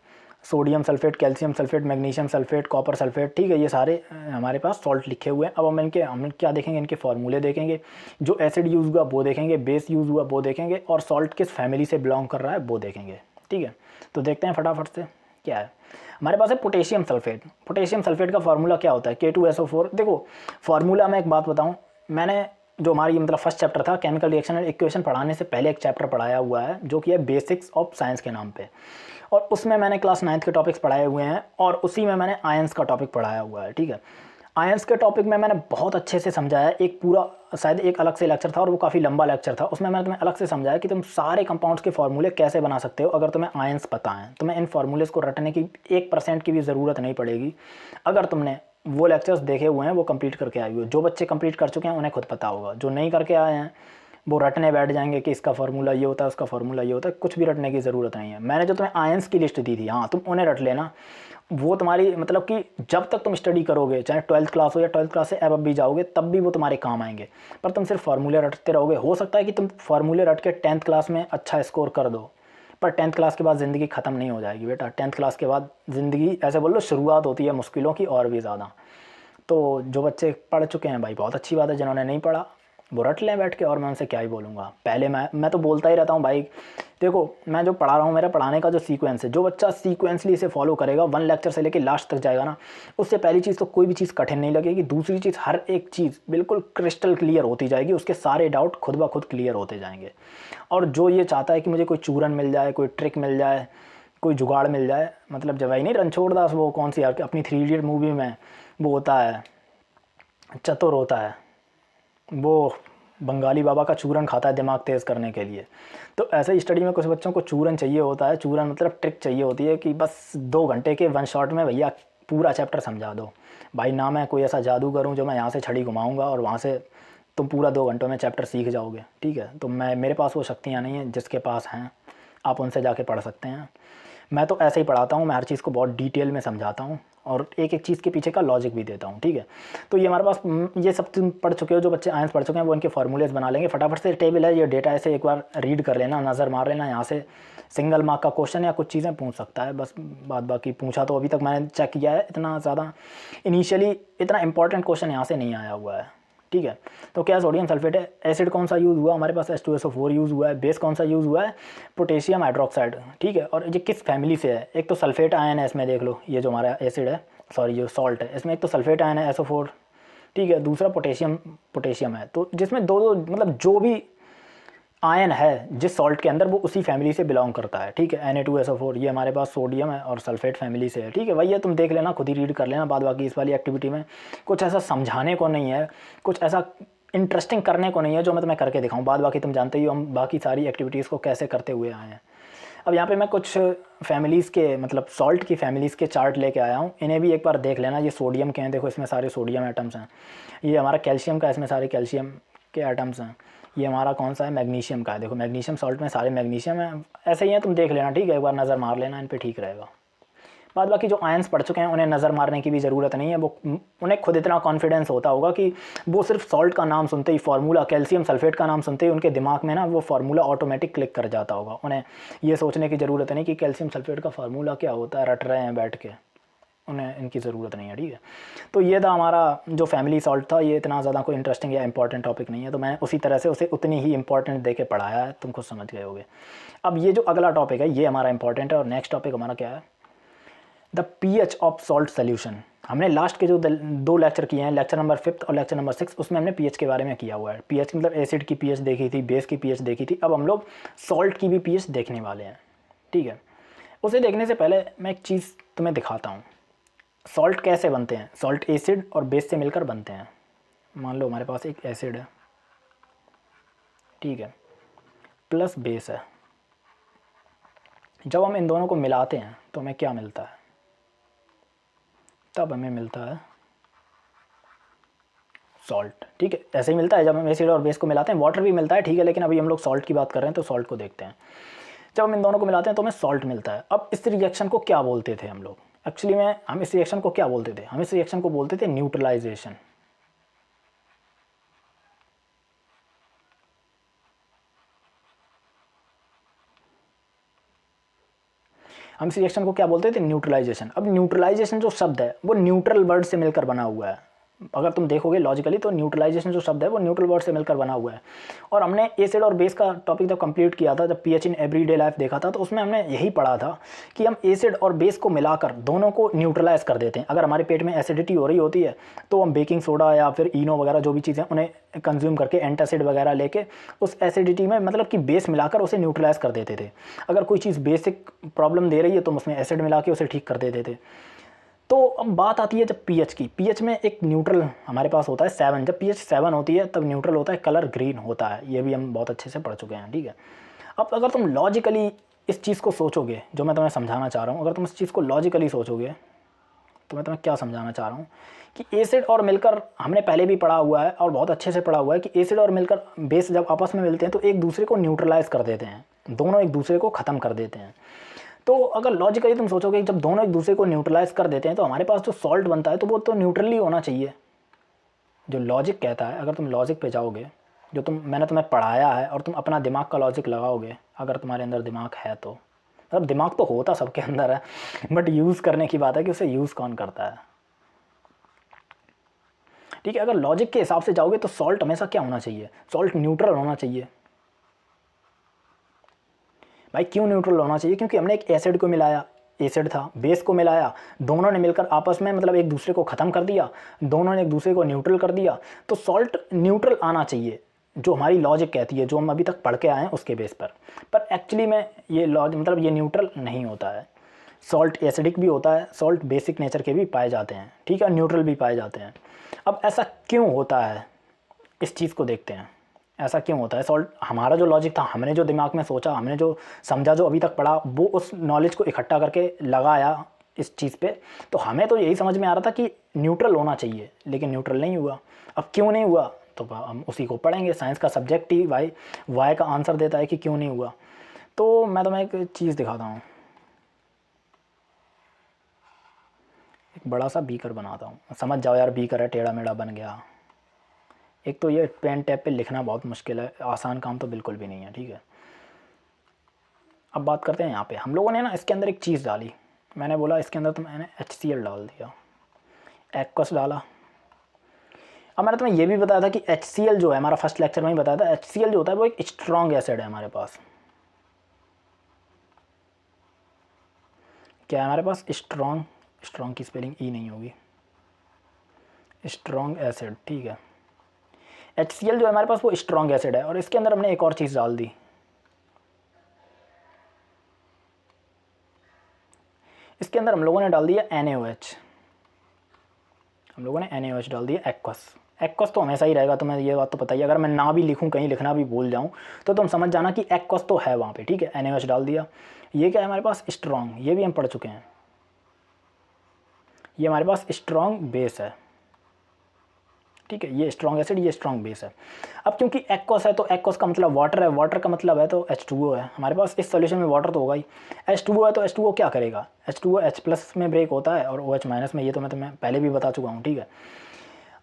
sodium sulphate, calcium sulphate, magnesium sulphate, copper sulphate, ठीक है, ये सारे हमारे पास सॉल्ट लिखे हुए हैं। अब हम क्या देखेंगे, इनके फार्मूले देखेंगे, जो एसिड यूज़ हुआ वो देखेंगे, बेस यूज़ हुआ वो देखेंगे, और सॉल्ट किस फैमिली से बिलोंग कर रहा है वो देखेंगे, ठीक है। तो देखते हैं फटाफट से क्या है। हमारे पास है पोटेशियम सल्फेट। पोटेशियम सल्फेट का फार्मूला क्या होता है, K2SO4। देखो फार्मूला में एक बात बताऊँ, मैंने जो हमारी मतलब फर्स्ट चैप्टर था केमिकल रिएक्शन एंड इक्वेशन पढ़ाने से पहले एक चैप्टर पढ़ाया हुआ है जो कि है बेसिक्स ऑफ साइंस के नाम पे, और उसमें मैंने क्लास 9th के टॉपिक्स पढ़ाए हुए हैं, और उसी में मैंने आयंस का टॉपिक पढ़ाया हुआ है, ठीक है। आयंस के टॉपिक में मैंने बहुत अच्छे से समझाया, एक पूरा शायद एक अलग से लेक्चर था और वो काफ़ी लंबा लेक्चर था, उसमें मैंने तुम्हें अलग से समझाया कि तुम सारे कंपाउंड्स के फार्मूले कैसे बना सकते हो अगर तुम्हें आयंस पता है। तुम्हें इन फार्मूलेस को रटने की 1% की भी ज़रूरत नहीं पड़ेगी अगर तुमने वो लेक्चर्स देखे हुए हैं, वो कंप्लीट करके आए हुए। जो बच्चे कंप्लीट कर चुके हैं उन्हें खुद पता होगा, जो नहीं करके आए हैं वो रटने बैठ जाएंगे कि इसका फार्मूला ये होता है, उसका फार्मूला ये होता है। कुछ भी रटने की ज़रूरत नहीं है। मैंने जो तुम्हें आयंस की लिस्ट दी थी, हाँ तुम उन्हें रट लेना, वो तुम्हारी मतलब कि जब तक तुम स्टडी करोगे, चाहे 12th क्लास हो या 12th क्लास से अब भी जाओगे, तब भी वो तुम्हारे काम आएंगे। पर तुम सिर्फ फार्मूले रटते रहोगे, हो सकता है कि तुम फार्मूले रट के 10th क्लास में अच्छा स्कोर कर दो, पर 10th क्लास के बाद ज़िंदगी ख़त्म नहीं हो जाएगी बेटा। 10th क्लास के बाद ज़िंदगी ऐसे बोल लो शुरुआत होती है मुश्किलों की, और भी ज़्यादा। तो जो बच्चे पढ़ चुके हैं भाई बहुत अच्छी बात है, जिन्होंने नहीं पढ़ा वो रट लें बैठ के, और मैं उनसे क्या ही बोलूँगा। पहले मैं तो बोलता ही रहता हूँ भाई, देखो मैं जो पढ़ा रहा हूँ, मेरा पढ़ाने का जो सीक्वेंस है, जो बच्चा सीक्वेंसली इसे फॉलो करेगा, 1 लेक्चर से लेकर लास्ट तक जाएगा ना, उससे पहली चीज़ तो कोई भी चीज़ कठिन नहीं लगेगी, दूसरी चीज़ हर एक चीज़ बिल्कुल क्रिस्टल क्लियर होती जाएगी, उसके सारे डाउट खुद ब खुद क्लियर होते जाएंगे। और जो ये चाहता है कि मुझे कोई चूरन मिल जाए, कोई ट्रिक मिल जाए, कोई जुगाड़ मिल जाए, मतलब जब वही नहीं रणछोड़ दास, वो कौन सी अपनी 3 इडियट मूवी में वो होता है, चतुर होता है, वो बंगाली बाबा का चूरन खाता है दिमाग तेज़ करने के लिए। तो ऐसे ही स्टडी में कुछ बच्चों को चूरन चाहिए होता है, चूरन मतलब ट्रिक चाहिए होती है कि बस 2 घंटे के 1 शॉट में भैया पूरा चैप्टर समझा दो। भाई ना मैं कोई ऐसा जादू करूं जो मैं यहाँ से छड़ी घुमाऊंगा और वहाँ से तुम पूरा 2 घंटों में चैप्टर सीख जाओगे, ठीक है। तो मेरे पास वो शक्तियाँ नहीं हैं, जिसके पास हैं आप उनसे जाके पढ़ सकते हैं। मैं तो ऐसे ही पढ़ाता हूँ, मैं हर चीज़ को बहुत डिटेल में समझाता हूँ और एक एक चीज़ के पीछे का लॉजिक भी देता हूँ, ठीक है। तो ये हमारे पास ये सब तुम पढ़ चुके हो, जो बच्चे आयंस पढ़ चुके हैं वो इनके फार्मूलेज बना लेंगे फटाफट से। टेबल है, ये डेटा ऐसे एक बार रीड कर लेना, नज़र मार लेना, यहाँ से सिंगल मार्क का क्वेश्चन या कुछ चीज़ें पूछ सकता है बस। बाद बाकी पूछा तो अभी तक मैंने चेक किया है, इतना ज़्यादा इनिशियली इतना इंपॉर्टेंट क्वेश्चन यहाँ से नहीं आया हुआ है, ठीक है। तो क्या सोडियम सल्फेट है, एसिड कौन सा यूज़ हुआ, हमारे पास H2SO4 यूज़ हुआ है, बेस कौन सा यूज़ हुआ है, पोटेशियम हाइड्रोक्साइड, ठीक है। और ये किस फैमिली से है, एक तो सल्फेट आयन है इसमें, देख लो ये जो हमारा एसिड है, सॉरी जो सॉल्ट है, इसमें एक तो सल्फेट आयन है SO4, ठीक है, दूसरा पोटेशियम है। तो जिसमें दो मतलब जो भी आयन है जिस सॉल्ट के अंदर, वो उसी फैमिली से बिलोंग करता है, ठीक है। Na2SO4 ये हमारे पास सोडियम है और सल्फेट फैमिली से है, ठीक है। वही है, तुम देख लेना, खुद ही रीड कर लेना। बाद बाकी इस वाली एक्टिविटी में कुछ ऐसा समझाने को नहीं है, कुछ ऐसा इंटरेस्टिंग करने को नहीं है जो मैं तुम्हें करके दिखाऊं। बाद बाकी तुम जानते ही हो हम बाकी सारी एक्टिविटीज़ को कैसे करते हुए आए हैं। अब यहाँ पे मैं कुछ फैमिलीज़ के मतलब सॉल्ट की फैमिलीज़ के चार्ट लेके आया हूँ, इन्हें भी एक बार देख लेना। ये सोडियम के हैं, देखो इसमें सारे सोडियम एटम्स हैं। ये हमारा कैल्शियम का, इसमें सारे कैल्शियम के एटम्स हैं। ये हमारा कौन सा है, मैग्नीशियम का है, देखो मैग्नीशियम सॉल्ट में सारे मैग्नीशियम है। ऐसे ही है, तुम देख लेना, ठीक है, एक बार नज़र मार लेना, इन पे ठीक रहेगा। बाद बाकी जो आयंस पढ़ चुके हैं उन्हें नज़र मारने की भी ज़रूरत नहीं है, वो उन्हें खुद इतना कॉन्फिडेंस होता होगा कि वो सिर्फ सॉल्ट का नाम सुनते ही, फार्मूला कैल्शियम सल्फेट का नाम सुनते ही उनके दिमाग में ना वो फार्मूला ऑटोमेटिक क्लिक कर जाता होगा। उन्हें ये सोचने की ज़रूरत नहीं कि कैल्शियम सल्फेट का फार्मूला क्या होता है, रट रहे हैं बैठ के, उन्हें इनकी ज़रूरत नहीं है, ठीक है। तो ये था हमारा जो फैमिली सॉल्ट था, ये इतना ज़्यादा कोई इंटरेस्टिंग या इंपॉर्टेंट टॉपिक नहीं है, तो मैंने उसी तरह से उसे उतनी ही इंपॉर्टेंट दे के पढ़ाया है, तुम खुद समझ गए होगे। अब ये जो अगला टॉपिक है ये हमारा इंपॉर्टेंट है, और नेक्स्ट टॉपिक हमारा क्या है, the pH of salt solution. हमने लास्ट के जो 2 लेक्चर किए हैं, लेक्चर नंबर 5 और लेक्चर नंबर 6, उसमें हमने pH के बारे में किया हुआ है। pH मतलब एसिड की pH देखी थी, बेस की pH देखी थी। अब हम लोग सॉल्ट की भी pH देखने वाले हैं, ठीक है। उसे देखने से पहले मैं एक चीज़ तुम्हें दिखाता हूँ, सॉल्ट कैसे बनते हैं। सॉल्ट एसिड और बेस से मिलकर बनते हैं। मान लो हमारे पास एक एसिड है, ठीक है, प्लस बेस है। जब हम इन दोनों को मिलाते हैं तो हमें क्या मिलता है, तब हमें मिलता है सॉल्ट, ठीक है, ऐसे ही मिलता है जब हम एसिड और बेस को मिलाते हैं। वाटर भी मिलता है, ठीक है, लेकिन अभी हम लोग सॉल्ट की बात कर रहे हैं तो सॉल्ट को देखते हैं। जब हम इन दोनों को मिलाते हैं तो हमें सॉल्ट मिलता है। अब इस रिएक्शन को क्या बोलते थे हम लोग? एक्चुअली में हम इस रिएक्शन को क्या बोलते थे? हम इस रिएक्शन को बोलते थे न्यूट्रलाइजेशन। हम इस रिएक्शन को क्या बोलते थे? न्यूट्रलाइजेशन। अब न्यूट्रलाइजेशन जो शब्द है वो न्यूट्रल वर्ड से मिलकर बना हुआ है। अगर तुम देखोगे लॉजिकली तो न्यूट्रलाइजेशन जो शब्द है वो न्यूट्रल वर्ड से मिलकर बना हुआ है। और हमने एसिड और बेस का टॉपिक जब कंप्लीट किया था, जब पीएच इन एवरीडे लाइफ देखा था, तो उसमें हमने यही पढ़ा था कि हम एसिड और बेस को मिलाकर दोनों को न्यूट्रलाइज कर देते हैं। अगर हमारे पेट में एसिडिटी हो रही होती है तो हम बेकिंग सोडा या फिर इनो वगैरह जो भी चीज़ें उन्हें कंज्यूम करके एंटासिड वगैरह लेके उस एसिडिटी में मतलब कि बेस मिलाकर उसे न्यूट्रलाइज कर देते थे। अगर कोई चीज़ बेसिक प्रॉब्लम दे रही है तो हम उसमें एसिड मिला के उसे ठीक कर देते थे। तो अब बात आती है जब पीएच की। पीएच में एक न्यूट्रल हमारे पास होता है 7। जब पीएच 7 होती है तब न्यूट्रल होता है कलर ग्रीन होता है। ये भी हम बहुत अच्छे से पढ़ चुके हैं, ठीक है। अब अगर तुम लॉजिकली इस चीज़ को सोचोगे जो मैं तुम्हें समझाना चाह रहा हूँ, अगर तुम इस चीज़ को लॉजिकली सोचोगे तो मैं तुम्हें क्या समझाना चाह रहा हूँ कि एसिड और मिलकर, हमने पहले भी पढ़ा हुआ है और बहुत अच्छे से पढ़ा हुआ है कि एसिड और मिलकर बेस जब आपस में मिलते हैं तो एक दूसरे को न्यूट्रलाइज कर देते हैं, दोनों एक दूसरे को ख़त्म कर देते हैं। तो अगर लॉजिकली तुम सोचोगे जब दोनों एक दूसरे को न्यूट्रलाइज कर देते हैं तो हमारे पास जो सॉल्ट बनता है तो वो तो न्यूट्रली होना चाहिए। जो लॉजिक कहता है, अगर तुम लॉजिक पे जाओगे, जो मैंने तुम्हें पढ़ाया है और तुम अपना दिमाग का लॉजिक लगाओगे, अगर तुम्हारे अंदर दिमाग है तो, मतलब दिमाग तो होता सबके अंदर है, बट यूज़ करने की बात है कि उसे यूज़ कौन करता है, ठीक है। अगर लॉजिक के हिसाब से जाओगे तो सॉल्ट हमेशा क्या होना चाहिए? सॉल्ट न्यूट्रल होना चाहिए। भाई क्यों न्यूट्रल होना चाहिए? क्योंकि हमने एक एसिड को मिलाया, एसिड था, बेस को मिलाया, दोनों ने मिलकर आपस में मतलब एक दूसरे को ख़त्म कर दिया, दोनों ने एक दूसरे को न्यूट्रल कर दिया। तो सॉल्ट न्यूट्रल आना चाहिए, जो हमारी लॉजिक कहती है, जो हम अभी तक पढ़ के आए हैं उसके बेस पर एक्चुअली में ये मतलब ये न्यूट्रल नहीं होता है। सॉल्ट एसिडिक भी होता है, सॉल्ट बेसिक नेचर के भी पाए जाते हैं, ठीक है, न्यूट्रल भी पाए जाते हैं। अब ऐसा क्यों होता है, इस चीज़ को देखते हैं, ऐसा क्यों होता है। सॉल्ट, हमारा जो लॉजिक था, हमने जो दिमाग में सोचा, हमने जो समझा, जो अभी तक पढ़ा, वो उस नॉलेज को इकट्ठा करके लगाया इस चीज़ पे, तो हमें तो यही समझ में आ रहा था कि न्यूट्रल होना चाहिए, लेकिन न्यूट्रल नहीं हुआ। अब क्यों नहीं हुआ तो हम उसी को पढ़ेंगे। साइंस का सब्जेक्ट ही वाई का आंसर देता है कि क्यों नहीं हुआ। तो मैं तुम्हें एक चीज़ दिखाता हूँ, एक बड़ा सा बीकर बनाता हूँ, समझ जाओ यार, बीकर है, टेढ़ा मेढ़ा बन गया। एक तो ये पेन टैप पे लिखना बहुत मुश्किल है, आसान काम तो बिल्कुल भी नहीं है, ठीक है। अब बात करते हैं यहाँ पे, हम लोगों ने ना इसके अंदर एक चीज़ डाली, मैंने बोला इसके अंदर तो मैंने HCl डाल दिया, एक्वस डाला। अब मैंने तुम्हें ये भी बताया था कि HCl जो है, हमारा फर्स्ट लेक्चर में ही बताया था, HCl जो होता है वो एक स्ट्रॉन्ग एसिड है हमारे पास। क्या है हमारे पास? स्ट्रॉन्ग की स्पेलिंग ई नहीं होगी, स्ट्रॉन्ग एसिड, ठीक है। HCl जो है हमारे पास वो स्ट्रॉन्ग एसिड है, और इसके अंदर हमने एक और चीज़ डाल दी, इसके अंदर हम लोगों ने डाल दिया NaOH, हम लोगों ने NaOH डाल दिया, एक्वस। एक्वस तो हमेशा ही रहेगा, तुम्हें ये बात तो पता ही है। अगर मैं ना भी लिखूं, कहीं लिखना भी भूल जाऊं, तो तुम समझ जाना कि एक्वस तो है वहाँ पे, ठीक है। NaOH डाल दिया। ये क्या है हमारे पास? स्ट्रॉन्ग, ये भी हम पढ़ चुके हैं, ये हमारे पास स्ट्रॉन्ग बेस है, ठीक है। ये स्ट्रॉन्ग एसिड, ये स्ट्रॉन्ग बेस है। अब क्योंकि एक्वस है तो एक्वस का मतलब वाटर है, वाटर का मतलब है तो H2O है हमारे पास। इस सॉल्यूशन में वाटर तो होगा ही, H2O है तो H2O क्या करेगा? H2O H+ में ब्रेक होता है और OH- में, ये तो मैं तुम्हें पहले भी बता चुका हूँ, ठीक है।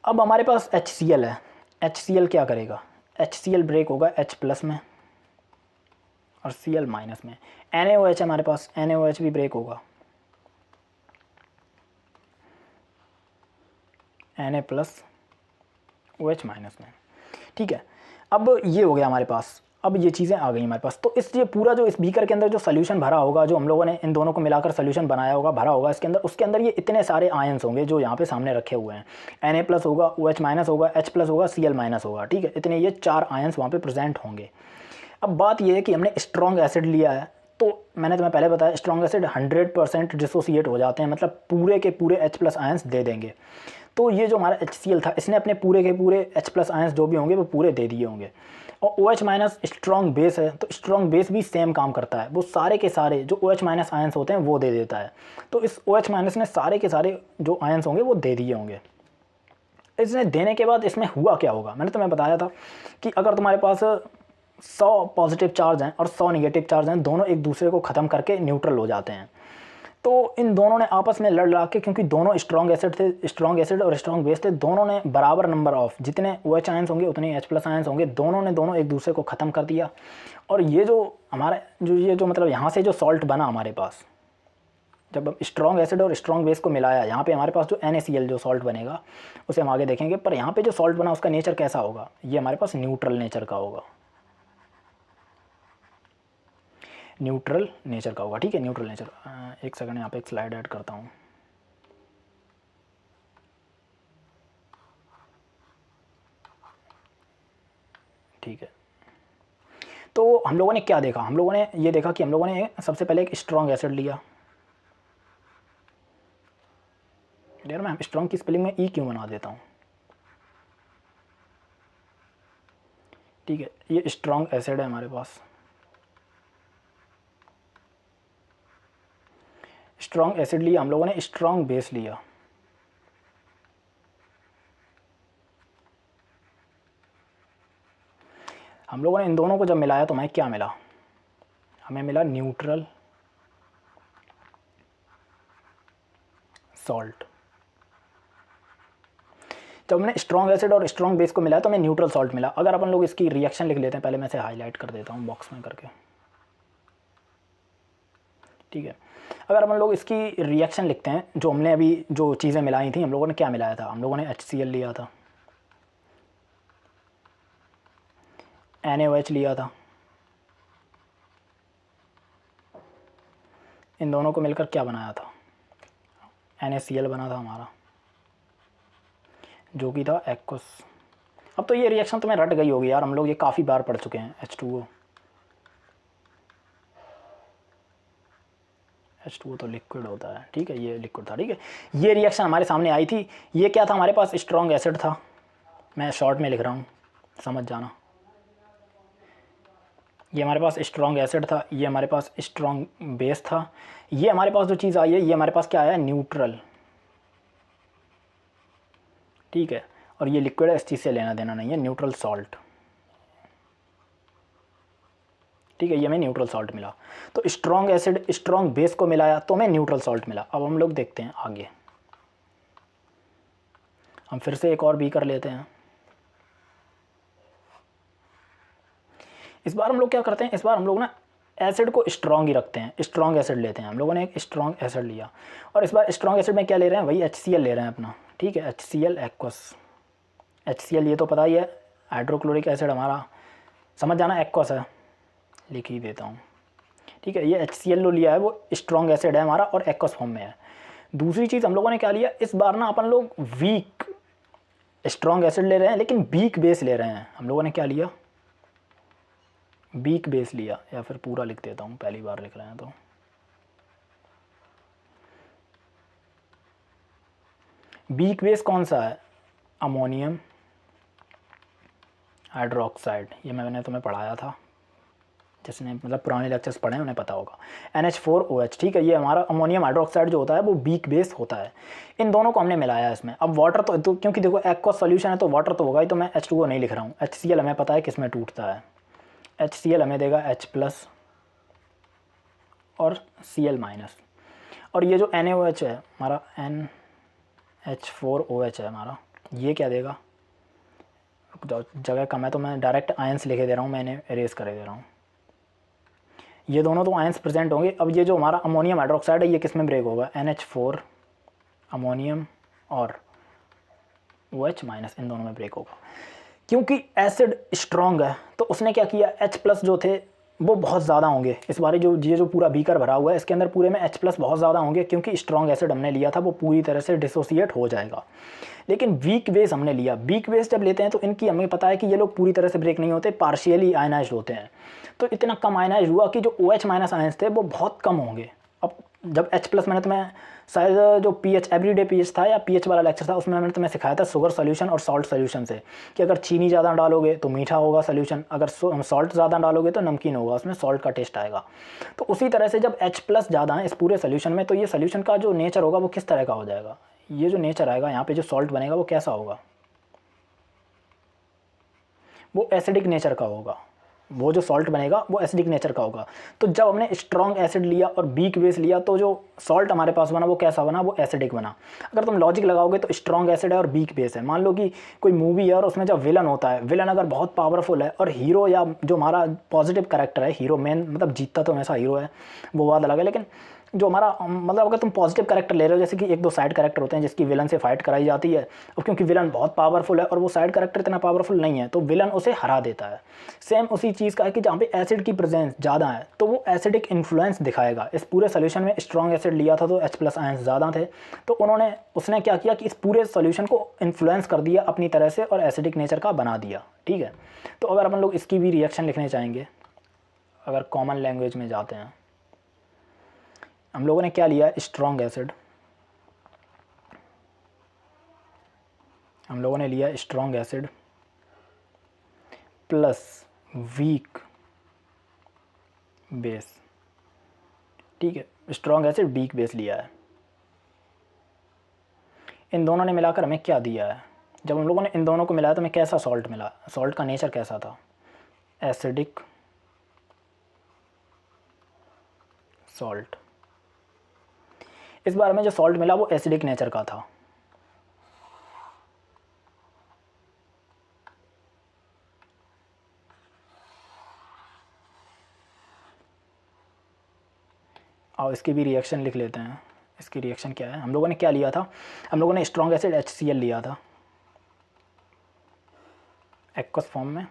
अब हमारे पास HCl है, HCl क्या करेगा? HCl ब्रेक होगा H+ में और Cl- में। NaOH है हमारे पास, NaOH भी ब्रेक होगा, Na+ OH- में, ठीक है। अब ये हो गया हमारे पास, अब ये चीज़ें आ गई हमारे पास। तो इस ये पूरा जो इस बीकर के अंदर जो सोल्यूशन भरा होगा, जो हम लोगों ने इन दोनों को मिलाकर सोल्यूशन बनाया होगा, भरा होगा इसके अंदर, उसके अंदर ये इतने सारे आयंस होंगे जो यहाँ पे सामने रखे हुए हैं। Na+ होगा, OH- होगा, H+ होगा, Cl- होगा, ठीक है। इतने ये 4 आयंस वहाँ पे प्रेजेंट होंगे। अब बात ये है कि हमने स्ट्रॉन्ग एसिड लिया है, तो मैंने तुम्हें पहले बताया स्ट्रॉन्ग एसिड 100% डिसोसिएट हो जाते हैं, मतलब पूरे के पूरे H+ आयंस दे देंगे। तो ये जो हमारा HCl था, इसने अपने पूरे के पूरे H+ आयंस जो भी होंगे वो पूरे दे दिए होंगे। और OH- स्ट्रॉन्ग बेस है, तो स्ट्रॉन्ग बेस भी सेम काम करता है, वो सारे के सारे जो OH- आयंस होते हैं वो दे देता है। तो इस OH- ने सारे के सारे जो आयंस होंगे वो दे दिए होंगे। इसने देने के बाद इसमें हुआ क्या होगा, मैंने तुम्हें बताया था कि अगर तुम्हारे पास 100 पॉजिटिव चार्ज हैं और 100 निगेटिव चार्ज हैं, दोनों एक दूसरे को ख़त्म करके न्यूट्रल हो जाते हैं। तो इन दोनों ने आपस में लड़ के, क्योंकि दोनों स्ट्रॉन्ग एसिड थे, स्ट्रॉन्ग एसिड और स्ट्रॉन्ग बेस थे, दोनों ने बराबर नंबर ऑफ जितने OH आयंस होंगे उतने H+ आयंस होंगे, दोनों एक दूसरे को ख़त्म कर दिया। और ये जो हमारा जो मतलब यहाँ से जो सॉल्ट बना हमारे पास, जब हम स्ट्रॉन्ग एसिड और स्ट्रॉन्ग बेस को मिलाया, यहाँ पे हमारे पास जो NaCl जो सॉल्ट बनेगा उसे हम आगे देखेंगे, पर यहाँ पे जो सॉल्ट बना उसका नेचर कैसा होगा, ये हमारे पास न्यूट्रल नेचर का होगा, न्यूट्रल नेचर का होगा। ठीक है, न्यूट्रल नेचर। एक सेकंड, यहाँ पे एक स्लाइड ऐड करता हूँ। ठीक है, तो हम लोगों ने क्या देखा, हम लोगों ने ये देखा कि हम लोगों ने सबसे पहले एक स्ट्रॉन्ग एसिड लिया। यार मैं स्ट्रॉन्ग की स्पेलिंग में ई क्यों बना देता हूँ। ठीक है, ये स्ट्रॉन्ग एसिड है हमारे पास, स्ट्रॉन्ग एसिड लिया हम लोगों ने, स्ट्रॉन्ग बेस लिया। हम लोगों ने इन दोनों को जब मिलाया तो हमें क्या मिला, हमें मिला न्यूट्रल सॉल्ट। जब हमने स्ट्रॉन्ग एसिड और स्ट्रॉन्ग बेस को मिलाया तो हमें न्यूट्रल सॉल्ट मिला। अगर अपन लोग इसकी रिएक्शन लिख लेते हैं, पहले मैं इसे हाईलाइट कर देता हूँ बॉक्स में करके। ठीक है, अगर अपन लोग इसकी रिएक्शन लिखते हैं, जो हमने अभी जो चीज़ें मिलाई थी, हम लोगों ने क्या मिलाया था, हम लोगों ने HCl लिया था, NaOH लिया था, इन दोनों को मिलकर क्या बनाया था, NaCl बना था हमारा, जो कि था एक्वस। अब तो ये रिएक्शन तुम्हें रट गई होगी यार, हम लोग ये काफ़ी बार पढ़ चुके हैं। H2O तो लिक्विड होता है। ठीक है, ये लिक्विड था। ठीक है, ये रिएक्शन हमारे सामने आई थी। ये क्या था, हमारे पास स्ट्रॉन्ग एसिड था, मैं शॉर्ट में लिख रहा हूँ समझ जाना। ये हमारे पास स्ट्रॉन्ग एसिड था, ये हमारे पास स्ट्रॉन्ग बेस था, ये हमारे पास जो चीज़ आई है, ये हमारे पास क्या आया, न्यूट्रल। ठीक है, और ये लिक्विड है, इस चीज़ से लेना देना नहीं है, न्यूट्रल सॉल्ट। ठीक है, ये हमें न्यूट्रल सॉल्ट मिला। तो स्ट्रॉन्ग एसिड स्ट्रॉन्ग बेस को मिलाया तो हमें न्यूट्रल सॉल्ट मिला। अब हम लोग देखते हैं आगे, हम फिर से एक और भी कर लेते हैं। इस बार हम लोग क्या करते हैं, इस बार हम लोग ना एसिड को स्ट्रॉन्ग ही रखते हैं, स्ट्रॉन्ग एसिड लेते हैं। हम लोगों ने एक स्ट्रॉन्ग एसिड लिया और इस बार स्ट्रॉन्ग एसिड में क्या ले रहे हैं, वही HCl ले रहे हैं अपना। ठीक है, HCl एक्वस, HCl ये तो पता ही है, हाइड्रोक्लोरिक एसिड हमारा, समझ जाना एक्वस है, लिख ही देता हूँ। ठीक है, ये HCl लो लिया है, वो स्ट्रॉन्ग एसिड है हमारा और एक्वस फॉर्म में है। दूसरी चीज़ हम लोगों ने क्या लिया, इस बार ना अपन लोग वीक स्ट्रॉन्ग एसिड ले रहे हैं लेकिन वीक बेस ले रहे हैं। हम लोगों ने क्या लिया, वीक बेस लिया, या फिर पूरा लिख देता हूँ, पहली बार लिख रहे हैं तो। वीक बेस कौन सा है, अमोनियम हाइड्रोक्साइड, ये मैंने तुम्हें पढ़ाया था, जिसने मतलब पुराने लेक्चर्स पढ़े हैं उन्हें पता होगा, NH4OH। ठीक है, ये हमारा अमोनियम हाइड्रोक्साइड जो होता है वो वीक बेस होता है। इन दोनों को हमने मिलाया इसमें। अब वाटर तो क्योंकि देखो एक्वस सॉल्यूशन है तो वाटर तो होगा ही, तो मैं H2O नहीं लिख रहा हूँ। HCl हमें पता है किस में टूटता है, HCl हमें देगा H+ और Cl-। और ये जो NaOH है हमारा, NH4OH है हमारा, ये क्या देगा, जगह कम है तो मैं डायरेक्ट आयंस लिखे दे रहा हूँ, मैंने इरेज करे दे रहा हूँ। ये दोनों तो आयंस प्रेजेंट होंगे। अब ये जो हमारा अमोनियम हाइड्रोक्साइड है ये किस में ब्रेक होगा, NH4 अमोनियम और OH-, इन दोनों में ब्रेक होगा। क्योंकि एसिड स्ट्रॉन्ग है तो उसने क्या किया, H+ जो थे वो बहुत ज़्यादा होंगे। इस बार ये जो पूरा बीकर भरा हुआ है इसके अंदर पूरे में H+ बहुत ज़्यादा होंगे, क्योंकि स्ट्रॉन्ग एसिड हमने लिया था वो पूरी तरह से डिसोसिएट हो जाएगा। लेकिन वीक बेस हमने लिया, वीक बेस जब लेते हैं तो इनकी हमें पता है कि ये लोग पूरी तरह से ब्रेक नहीं होते, पार्शियली आयनाइज्ड होते हैं। तो इतना कम आयनाइज हुआ कि जो OH- आयंस थे वो बहुत कम होंगे। अब जब H+ मैंने तुम्हें शायद जो pH एवरीडे pH था या pH वाला लेक्चर था उसमें मैंने तुम्हें सिखाया था शुगर सोल्यूशन और सॉल्ट सोल्यूशन से, कि अगर चीनी ज़्यादा डालोगे तो मीठा होगा सोल्यूशन, अगर सॉल्ट ज़्यादा डालोगे तो नमकीन होगा, उसमें सॉल्ट का टेस्ट आएगा। तो उसी तरह से जब H+ ज़्यादा है इस पूरे सोल्यूशन में तो ये सोल्यूशन का जो नेचर होगा वो किस तरह का हो जाएगा, ये जो नेचर आएगा यहाँ पे जो सॉल्ट बनेगा वो कैसा होगा, वो एसिडिक नेचर का होगा, वो जो सॉल्ट बनेगा वो एसिडिक नेचर का होगा। तो जब हमने स्ट्रॉन्ग एसिड लिया और वीक बेस लिया तो जो सॉल्ट हमारे पास बना वो कैसा बना, वो एसिडिक बना। अगर तुम लॉजिक लगाओगे तो स्ट्रॉन्ग एसिड है और वीक बेस है। मान लो कि कोई मूवी है और उसमें जब विलन होता है, विलन अगर बहुत पावरफुल है और हीरो या जो हमारा पॉजिटिव कैरेक्टर है, हीरो मेन मतलब जीतता तो हमेशा हीरो है, वो बात अलग है, लेकिन जो हमारा मतलब अगर तुम पॉजिटिव कैरेक्टर ले रहे हो, जैसे कि एक दो साइड कैरेक्टर होते हैं जिसकी विलन से फाइट कराई जाती है, और क्योंकि विलन बहुत पावरफुल है और वो साइड कैरेक्टर इतना पावरफुल नहीं है तो विलन उसे हरा देता है। सेम उसी चीज़ का है कि जहाँ पे एसिड की प्रेजेंस ज़्यादा है तो वो एसिडिक इन्फ्लुएंस दिखाएगा। इस पूरे सोल्यूशन में स्ट्रॉन्ग एसिड लिया था तो H+ आयंस ज़्यादा थे, तो उसने क्या किया कि इस पूरे सोल्यूशन को इन्फ्लुएंस कर दिया अपनी तरह से और एसिडिक नेचर का बना दिया। ठीक है, तो अगर अपन लोग इसकी भी रिएक्शन लिखने चाहेंगे, अगर कॉमन लैंग्वेज में जाते हैं, हम लोगों ने क्या लिया, स्ट्रॉन्ग एसिड, हम लोगों ने लिया strong acid plus weak base. ठीक है, स्ट्रॉन्ग एसिड वीक बेस लिया है। इन दोनों ने मिलाकर हमें क्या दिया है, जब हम लोगों ने इन दोनों को मिलाया तो हमें कैसा सॉल्ट मिला, सॉल्ट का नेचर कैसा था, एसिडिक सॉल्ट। इस बार में जो सॉल्ट मिला वो एसिडिक नेचर का था। और इसकी भी रिएक्शन लिख लेते हैं। इसकी रिएक्शन क्या है, हम लोगों ने क्या लिया था, हम लोगों ने स्ट्रॉन्ग एसिड HCl लिया था एक्वस फॉर्म में,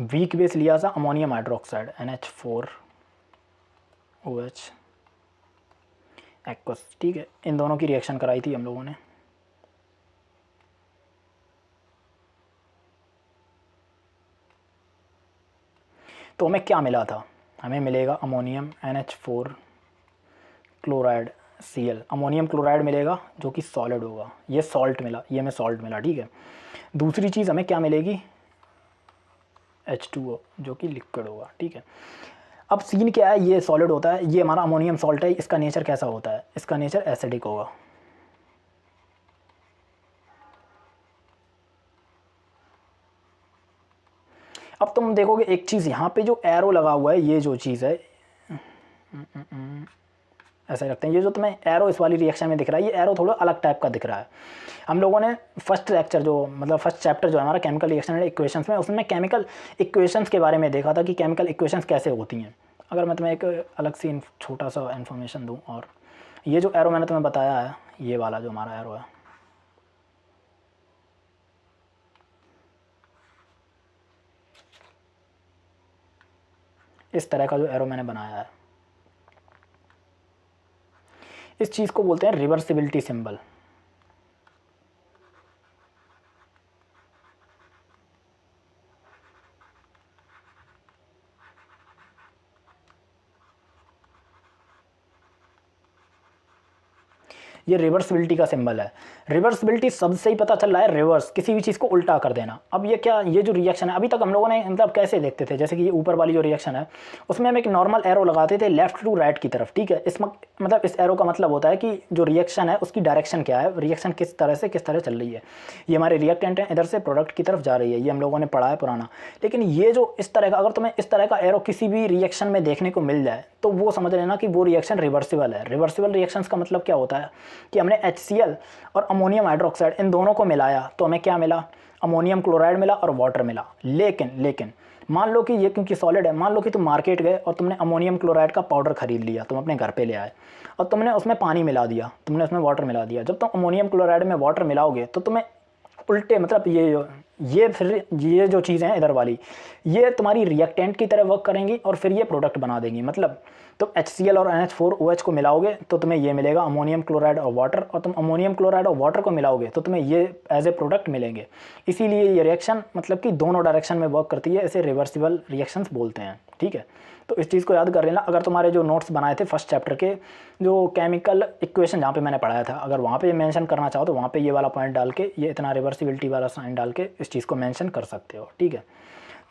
वीक बेस लिया था अमोनियम हाइड्रोक्साइड NH4OH एक्वस। ठीक है, इन दोनों की रिएक्शन कराई थी हम लोगों ने। तो हमें क्या मिला था, हमें मिलेगा ammonium NH4 chloride Cl, ammonium chloride मिलेगा जो कि सॉलिड होगा, ये सॉल्ट मिला, ये हमें सॉल्ट मिला। ठीक है, दूसरी चीज़ हमें क्या मिलेगी, H2O जो कि लिक्विड होगा। ठीक है, अब सीन क्या है, ये सॉलिड होता है, ये हमारा अमोनियम सॉल्ट है, इसका नेचर कैसा होता है, इसका नेचर एसिडिक होगा। अब तुम देखोगे एक चीज़, यहाँ पे जो एरो लगा हुआ है, ये जो चीज़ है ऐसा रखते हैं, ये जो तुम्हें एरो इस वाली रिएक्शन में दिख रहा है, ये एरो थोड़ा अलग टाइप का दिख रहा है। हम लोगों ने फर्स्ट लेक्चर जो मतलब फर्स्ट चैप्टर जो है हमारा केमिकल रिएक्शन एंड इक्वेशंस में, उसमें केमिकल इक्वेशंस के बारे में देखा था कि केमिकल इक्वेशंस कैसे होती हैं। अगर मैं तुम्हें एक अलग सी छोटा सा इन्फॉर्मेशन दूँ, और ये जो एरो मैंने तुम्हें बताया है, ये वाला जो हमारा एरो है, इस तरह का जो एरो मैंने बनाया है, इस चीज़ को बोलते हैं रिवर्सिबिलिटी सिंबल। ये रिवर्सिबिलिटी का सिंबल है। रिवर्सिबिलिटी सबसे ही पता चल रहा है, रिवर्स किसी भी चीज़ को उल्टा कर देना। अब ये क्या, ये जो रिएक्शन है, अभी तक हम लोगों ने मतलब कैसे देखते थे, जैसे कि ये ऊपर वाली जो रिएक्शन है उसमें हम एक नॉर्मल एरो लगाते थे लेफ्ट टू राइट की तरफ। ठीक है, इस मतलब इस एरो का मतलब होता है कि जो रिएक्शन है उसकी डायरेक्शन क्या है, रिएक्शन किस तरह से किस तरह चल रही है। ये हमारे रिएक्टेंट है, इधर से प्रोडक्ट की तरफ जा रही है, ये हम लोगों ने पढ़ा है पुराना। लेकिन ये जो इस तरह का, अगर तुम्हें इस तरह का एरो किसी भी रिएक्शन में देखने को मिल जाए तो वो समझ लेना कि वो रिएक्शन रिवर्सिबल है। रिवर्सिबल रिएक्शंस का मतलब क्या होता है कि हमने HCl और अमोनियम हाइड्रोक्साइड इन दोनों को मिलाया तो हमें क्या मिला, अमोनियम क्लोराइड मिला और वाटर मिला। लेकिन मान लो कि ये क्योंकि सॉलिड है, मान लो कि तुम मार्केट गए और तुमने अमोनियम क्लोराइड का पाउडर खरीद लिया, तुम अपने घर पे ले आए और तुमने उसमें पानी मिला दिया, तुमने उसमें वाटर मिला दिया। जब तुम अमोनियम क्लोराइड में वाटर मिलाओगे तो तुम्हें उल्टे मतलब ये फिर ये जो चीज़ें हैं इधर वाली, ये तुम्हारी रिएक्टेंट की तरह वर्क करेंगी और फिर ये प्रोडक्ट बना देंगी। मतलब तुम HCl और NH4OH को मिलाओगे तो तुम्हें ये मिलेगा अमोनियम क्लोराइड और वाटर, और तुम अमोनियम क्लोराइड और वाटर को मिलाओगे तो तुम्हें ये एज ए प्रोडक्ट मिलेंगे। इसीलिए ये रिएक्शन मतलब कि दोनों डायरेक्शन में वर्क करती है, इसे रिवर्सिबल रिएक्शंस बोलते हैं। ठीक है, तो इस चीज़ को याद कर लेना। अगर तुम्हारे जो नोट्स बनाए थे फर्स्ट चैप्टर के, जो केमिकल इक्वेशन जहाँ पे मैंने पढ़ाया था, अगर वहाँ पे मेंशन करना चाहो तो वहाँ पे ये वाला पॉइंट डाल के, ये इतना रिवर्सिबिलिटी वाला साइन डाल के इस चीज़ को मेंशन कर सकते हो। ठीक है,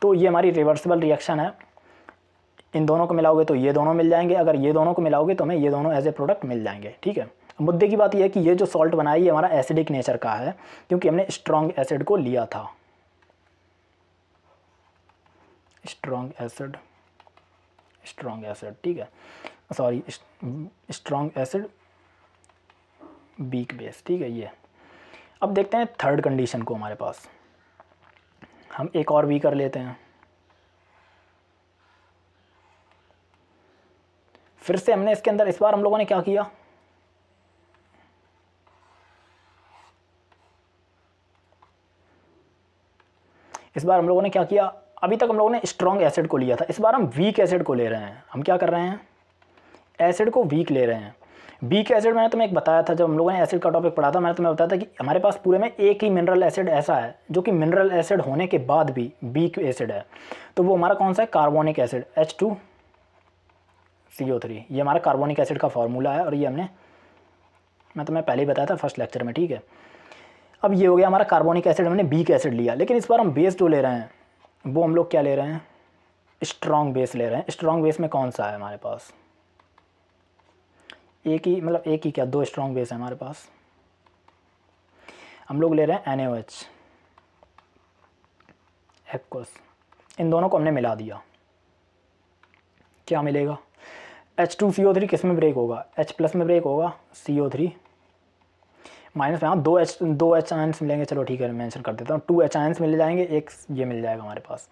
तो ये हमारी रिवर्सिबल रिएक्शन है। इन दोनों को मिलाओगे तो ये दोनों मिल जाएंगे, अगर ये दोनों को मिलाओगे तो हमें ये दोनों एज ए प्रोडक्ट मिल जाएंगे। ठीक है, मुद्दे की बात यह है कि ये जो सॉल्ट बनाया ये हमारा एसिडिक नेचर का है क्योंकि हमने स्ट्रॉन्ग एसिड को लिया था। स्ट्रॉन्ग एसिड, स्ट्रॉन्ग एसिड, ठीक है, sorry strong acid weak base, ठीक है ये। अब देखते हैं थर्ड कंडीशन को हमारे पास, हम एक और भी कर लेते हैं। फिर से हमने इसके अंदर इस बार हम लोगों ने क्या किया, इस बार हम लोगों ने क्या किया, अभी तक हम लोगों ने स्ट्रॉन्ग एसिड को लिया था, इस बार हम वीक एसिड को ले रहे हैं। हम क्या कर रहे हैं, एसिड को वीक ले रहे हैं। वीक एसिड मैंने तुम्हें एक बताया था, जब हम लोगों ने एसिड का टॉपिक पढ़ा था, मैंने तुम्हें बताया था कि हमारे पास पूरे में एक ही मिनरल एसिड ऐसा है जो कि मिनरल एसिड होने के बाद भी वीक एसिड है। तो वो हमारा कौन सा है, कार्बोनिक एसिड H2CO3। ये हमारा कार्बोनिक एसिड का फार्मूला है और ये मैं तुम्हें पहले ही बताया था फर्स्ट लेक्चर में, ठीक है। अब ये हो गया हमारा कार्बोनिक एसिड, हमने वीक एसिड लिया, लेकिन इस बार हम बेस जो ले रहे हैं वो हम लोग क्या ले रहे हैं, स्ट्रॉन्ग बेस ले रहे हैं। स्ट्रॉन्ग बेस में कौन सा है हमारे पास, एक ही, मतलब एक ही क्या, दो स्ट्रॉन्ग बेस है हमारे पास। हम लोग ले रहे हैं NaOH एक्वस, इन दोनों को हमने मिला दिया, क्या मिलेगा, H2CO3 किस में ब्रेक होगा, H प्लस में ब्रेक होगा, CO3 माइनस में, हाँ दो H आयंस मिलेंगे, चलो ठीक है मेंशन कर देता हूँ, 2 H आयंस मिल जाएंगे, एक ये मिल जाएगा हमारे पास।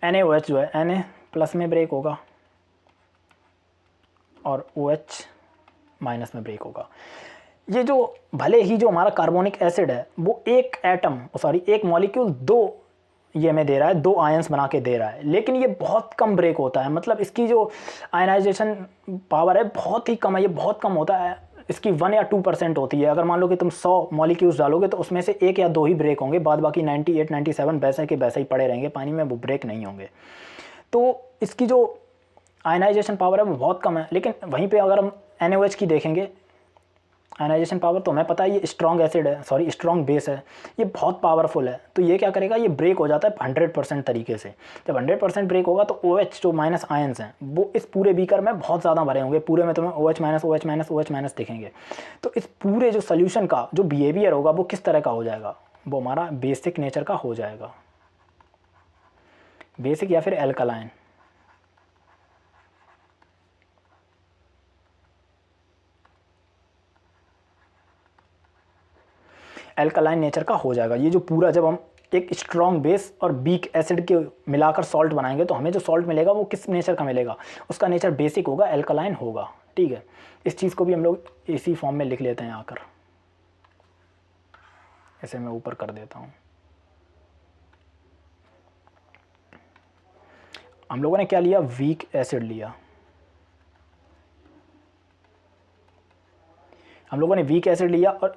NaOH जो है Na प्लस में ब्रेक होगा और OH माइनस में ब्रेक होगा। ये जो भले ही जो हमारा कार्बोनिक एसिड है वो एक एटम, सॉरी एक मॉलिक्यूल दो ये में दे रहा है, दो आयंस बना के दे रहा है, लेकिन ये बहुत कम ब्रेक होता है, मतलब इसकी जो आयनाइजेशन पावर है बहुत ही कम है, ये बहुत कम होता है, इसकी 1 या 2% होती है। अगर मान लो कि तुम 100 मॉलिक्यूल्स डालोगे तो उसमें से एक या दो ही ब्रेक होंगे, बाद बाकी 98 97 वैसे के वैसे ही पड़े रहेंगे पानी में, वो ब्रेक नहीं होंगे। तो इसकी जो आयनाइजेशन पावर है वो बहुत कम है। लेकिन वहीं पे अगर हम NaOH की देखेंगे, आयनाइजेशन पावर तो हमें पता है ये स्ट्रॉन्ग एसिड है, सॉरी स्ट्रॉन्ग बेस है, ये बहुत पावरफुल है। तो ये क्या करेगा, ये ब्रेक हो जाता है 100% तरीके से। जब 100% ब्रेक होगा तो OH जो माइनस आयंस हैं वो इस पूरे बीकर में बहुत ज़्यादा भरे होंगे, पूरे में तुम्हें OH minus OH minus OH minus दिखेंगे। तो इस पूरे जो सोल्यूशन का जो बिहेवियर होगा वो किस तरह का हो जाएगा, वो हमारा बेसिक नेचर का हो जाएगा, बेसिक या फिर एल्कलाइन। एल्कलाइन नेचर का हो जाएगा ये जो पूरा, जब हम एक स्ट्रॉन्ग बेस और वीक एसिड के मिलाकर सॉल्ट बनाएंगे तो हमें जो सॉल्ट मिलेगा वो किस नेचर का मिलेगा, उसका नेचर बेसिक होगा, एल्कलाइन होगा, ठीक है। इस चीज़ को भी हम लोग इसी फॉर्म में लिख लेते हैं आकर, ऐसे मैं ऊपर कर देता हूँ। हम लोगों ने क्या लिया, वीक एसिड लिया, हम लोगों ने वीक एसिड लिया और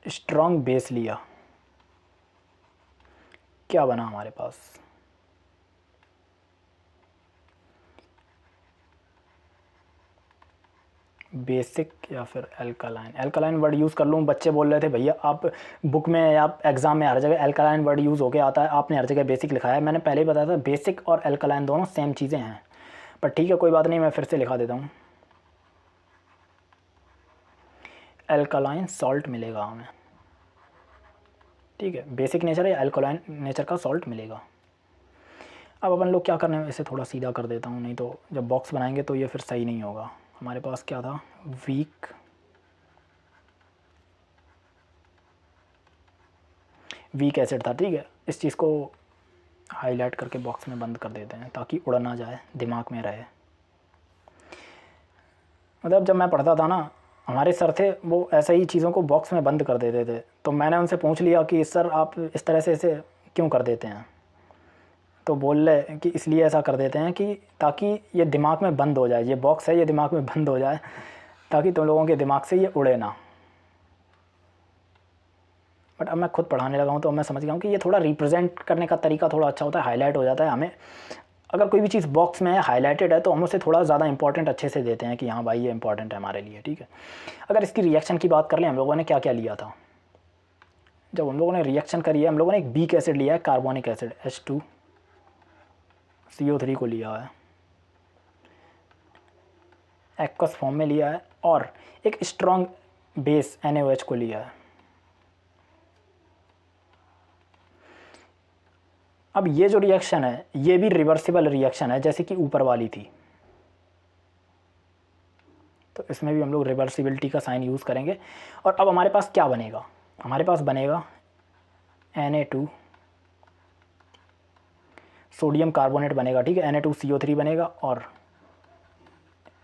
स्ट्रॉन्ग बेस लिया, क्या बना हमारे पास, बेसिक या फिर एल्कलाइन। एल्कलाइन वर्ड यूज़ कर लूँ, बच्चे बोल रहे थे भैया आप बुक में या एग्जाम में हर जगह एल्कलाइन वर्ड यूज़ होके आता है, आपने हर जगह बेसिक लिखा है। मैंने पहले ही बताया था बेसिक और एल्कलाइन दोनों सेम चीज़ें हैं, पर ठीक है कोई बात नहीं, मैं फिर से लिखा देता हूँ। एल्कलाइन सॉल्ट मिलेगा हमें, ठीक है, बेसिक नेचर या एल्कलाइन नेचर का सॉल्ट मिलेगा। अब अपन लोग क्या करने हैं, इसे थोड़ा सीधा कर देता हूँ, नहीं तो जब बॉक्स बनाएंगे तो ये फिर सही नहीं होगा। हमारे पास क्या था, वीक एसिड था, ठीक है। इस चीज़ को हाईलाइट करके बॉक्स में बंद कर देते हैं ताकि उड़ ना जाए, दिमाग में रहे। मतलब जब मैं पढ़ता था ना, हमारे सर थे वो ऐसे ही चीज़ों को बॉक्स में बंद कर देते थे, तो मैंने उनसे पूछ लिया कि सर आप इस तरह से इसे क्यों कर देते हैं, तो बोल रहे कि इसलिए ऐसा कर देते हैं कि ताकि ये दिमाग में बंद हो जाए, ये बॉक्स है ये दिमाग में बंद हो जाए, ताकि तुम लोगों के दिमाग से ये उड़े ना। बट अब मैं खुद पढ़ाने लगा हूँ तो मैं समझ गया हूँ कि ये थोड़ा रिप्रेजेंट करने का तरीका थोड़ा अच्छा होता है, हाईलाइट हो जाता है। हमें अगर कोई भी चीज़ बॉक्स में है, हाईलाइटेड है, तो हम उसे थोड़ा ज़्यादा इंपॉर्टेंट अच्छे से देते हैं कि हाँ भाई ये इंपॉर्टेंट है हमारे लिए, ठीक है। अगर इसकी रिएक्शन की बात कर लें, हम लोगों ने क्या क्या लिया था, जब हम लोगों ने रिएक्शन करी है, हम लोगों ने एक वीक एसिड लिया है, कार्बोनिक एसिड H2CO3 को लिया है, एक्वस फॉर्म में लिया है और एक स्ट्रॉन्ग बेस NaOH को लिया है। अब ये जो रिएक्शन है ये भी रिवर्सिबल रिएक्शन है जैसे कि ऊपर वाली थी, तो इसमें भी हम लोग रिवर्सिबिलिटी का साइन यूज़ करेंगे। और अब हमारे पास क्या बनेगा, हमारे पास बनेगा Na2 सोडियम कार्बोनेट बनेगा, ठीक है, Na2CO3 बनेगा और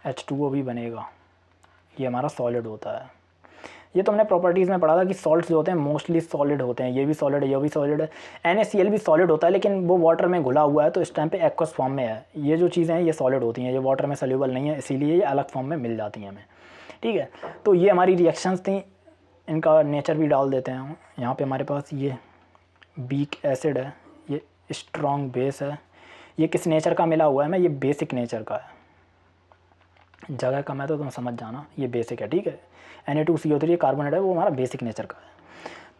H2O भी बनेगा। ये हमारा सॉलिड होता है। ये तो हमने प्रॉपर्टीज़ में पढ़ा था कि सॉल्ट्स जो होते हैं मोस्टली सॉलिड होते हैं, ये भी सॉलिड है, ये भी सॉलिड है। NaCl भी सॉलिड होता है लेकिन वो वाटर में घुला हुआ है तो इस टाइम पे एक्वस फॉर्म में है। ये जो चीज़ें हैं ये सॉलिड होती हैं, ये वाटर में सोल्यूबल नहीं है, इसीलिए ये अलग फॉर्म में मिल जाती हैं हमें, ठीक है। तो ये हमारी रिएक्शंस थी, इनका नेचर भी डाल देते हैं हम। यहाँ पर हमारे पास ये वीक एसिड है, ये स्ट्रॉन्ग बेस है। ये किस नेचर का मिला हुआ है, मैं ये बेसिक नेचर का है, जगह कम है तो तुम समझ जाना, ये बेसिक है, ठीक है। Na2CO3 कार्बोनेट है, वो हमारा बेसिक नेचर का है।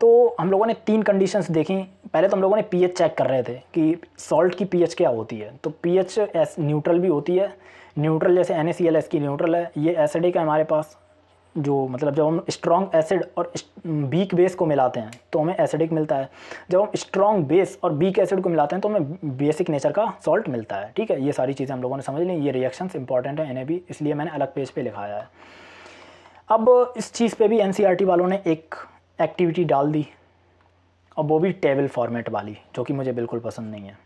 तो हम लोगों ने 3 कंडीशंस देखी। पहले तो हम लोगों ने पीएच चेक कर रहे थे कि सॉल्ट की पीएच क्या होती है, तो पीएच न्यूट्रल भी होती है, न्यूट्रल जैसे NaCl इसकी न्यूट्रल है। ये एसिडिक है हमारे पास, जो मतलब जब हम स्ट्रॉन्ग एसिड और वीक बेस को मिलाते हैं तो हमें एसिडिक मिलता है, जब हम स्ट्रॉन्ग बेस और वीक एसिड को मिलाते हैं तो हमें बेसिक नेचर का सॉल्ट मिलता है, ठीक है। ये सारी चीज़ें हम लोगों ने समझ ली। ये रिएक्शंस इंपॉर्टेंट है, इन्हें भी इसलिए मैंने अलग पेज पे लिखाया है। अब इस चीज़ पे भी NCERT वालों ने एक एक्टिविटी डाल दी, और वो भी टेबल फॉर्मेट वाली, जो कि मुझे बिल्कुल पसंद नहीं है।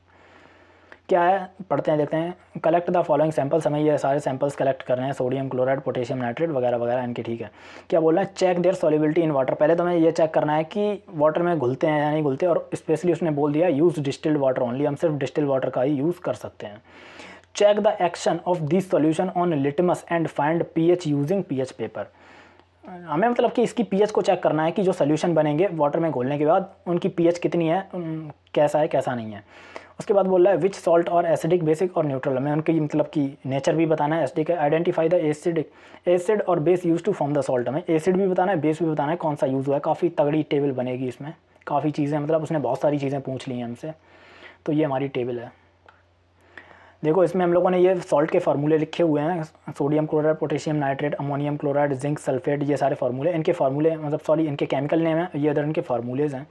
क्या है, पढ़ते हैं, देखते हैं। कलेक्ट द फॉलोइंग सैंपल्स, हमें ये सारे सैंपल्स कलेक्ट कर रहे हैं, सोडियम क्लोराइड, पोटेशियम नाइट्रेट वगैरह वगैरह इनके, ठीक है। क्या बोल रहे हैं, check their solubility in water. पहले तो हमें ये चेक करना है कि वाटर में घुलते हैं या नहीं घुलते, और स्पेशली उसने बोल दिया यूज़ डिस्टिल्ड वाटर ओनली, हम सिर्फ डिस्टिल्ड वाटर का ही यूज़ कर सकते हैं। Check the action of this solution on litmus and find pH using pH paper. हमें मतलब कि इसकी पीएच को चेक करना है कि जो सोल्यूशन बनेंगे वाटर में घोलने के बाद उनकी पीएच कितनी है, कैसा है कैसा नहीं है। उसके बाद बोल रहा है विच सॉल्ट और एसिडिक, बेसिक और न्यूट्रल, हमें उनकी मतलब कि नेचर भी बताना है। एसिडिक है, आइडेंटिफाई द एसिड और base use to form the salt, हमें एसिड भी बताना है, बेस भी बताना है, कौन सा यूज़ हुआ है। काफ़ी तगड़ी टेबल बनेगी इसमें, काफ़ी चीज़ें, मतलब उसने बहुत सारी चीज़ें पूछ ली हैं हमसे, तो ये हमारी टेबल है। देखो इसमें हम लोगों ने ये सॉल्ट के फार्मूले लिखे हुए हैं, sodium chloride, potassium nitrate, ammonium chloride, zinc sulphate, ये सारे फार्मूले, इनके फार्मूले मतलब सॉरी इनके केमिकल नेम है, ये इधर इनके फार्मूलेज़ हैं।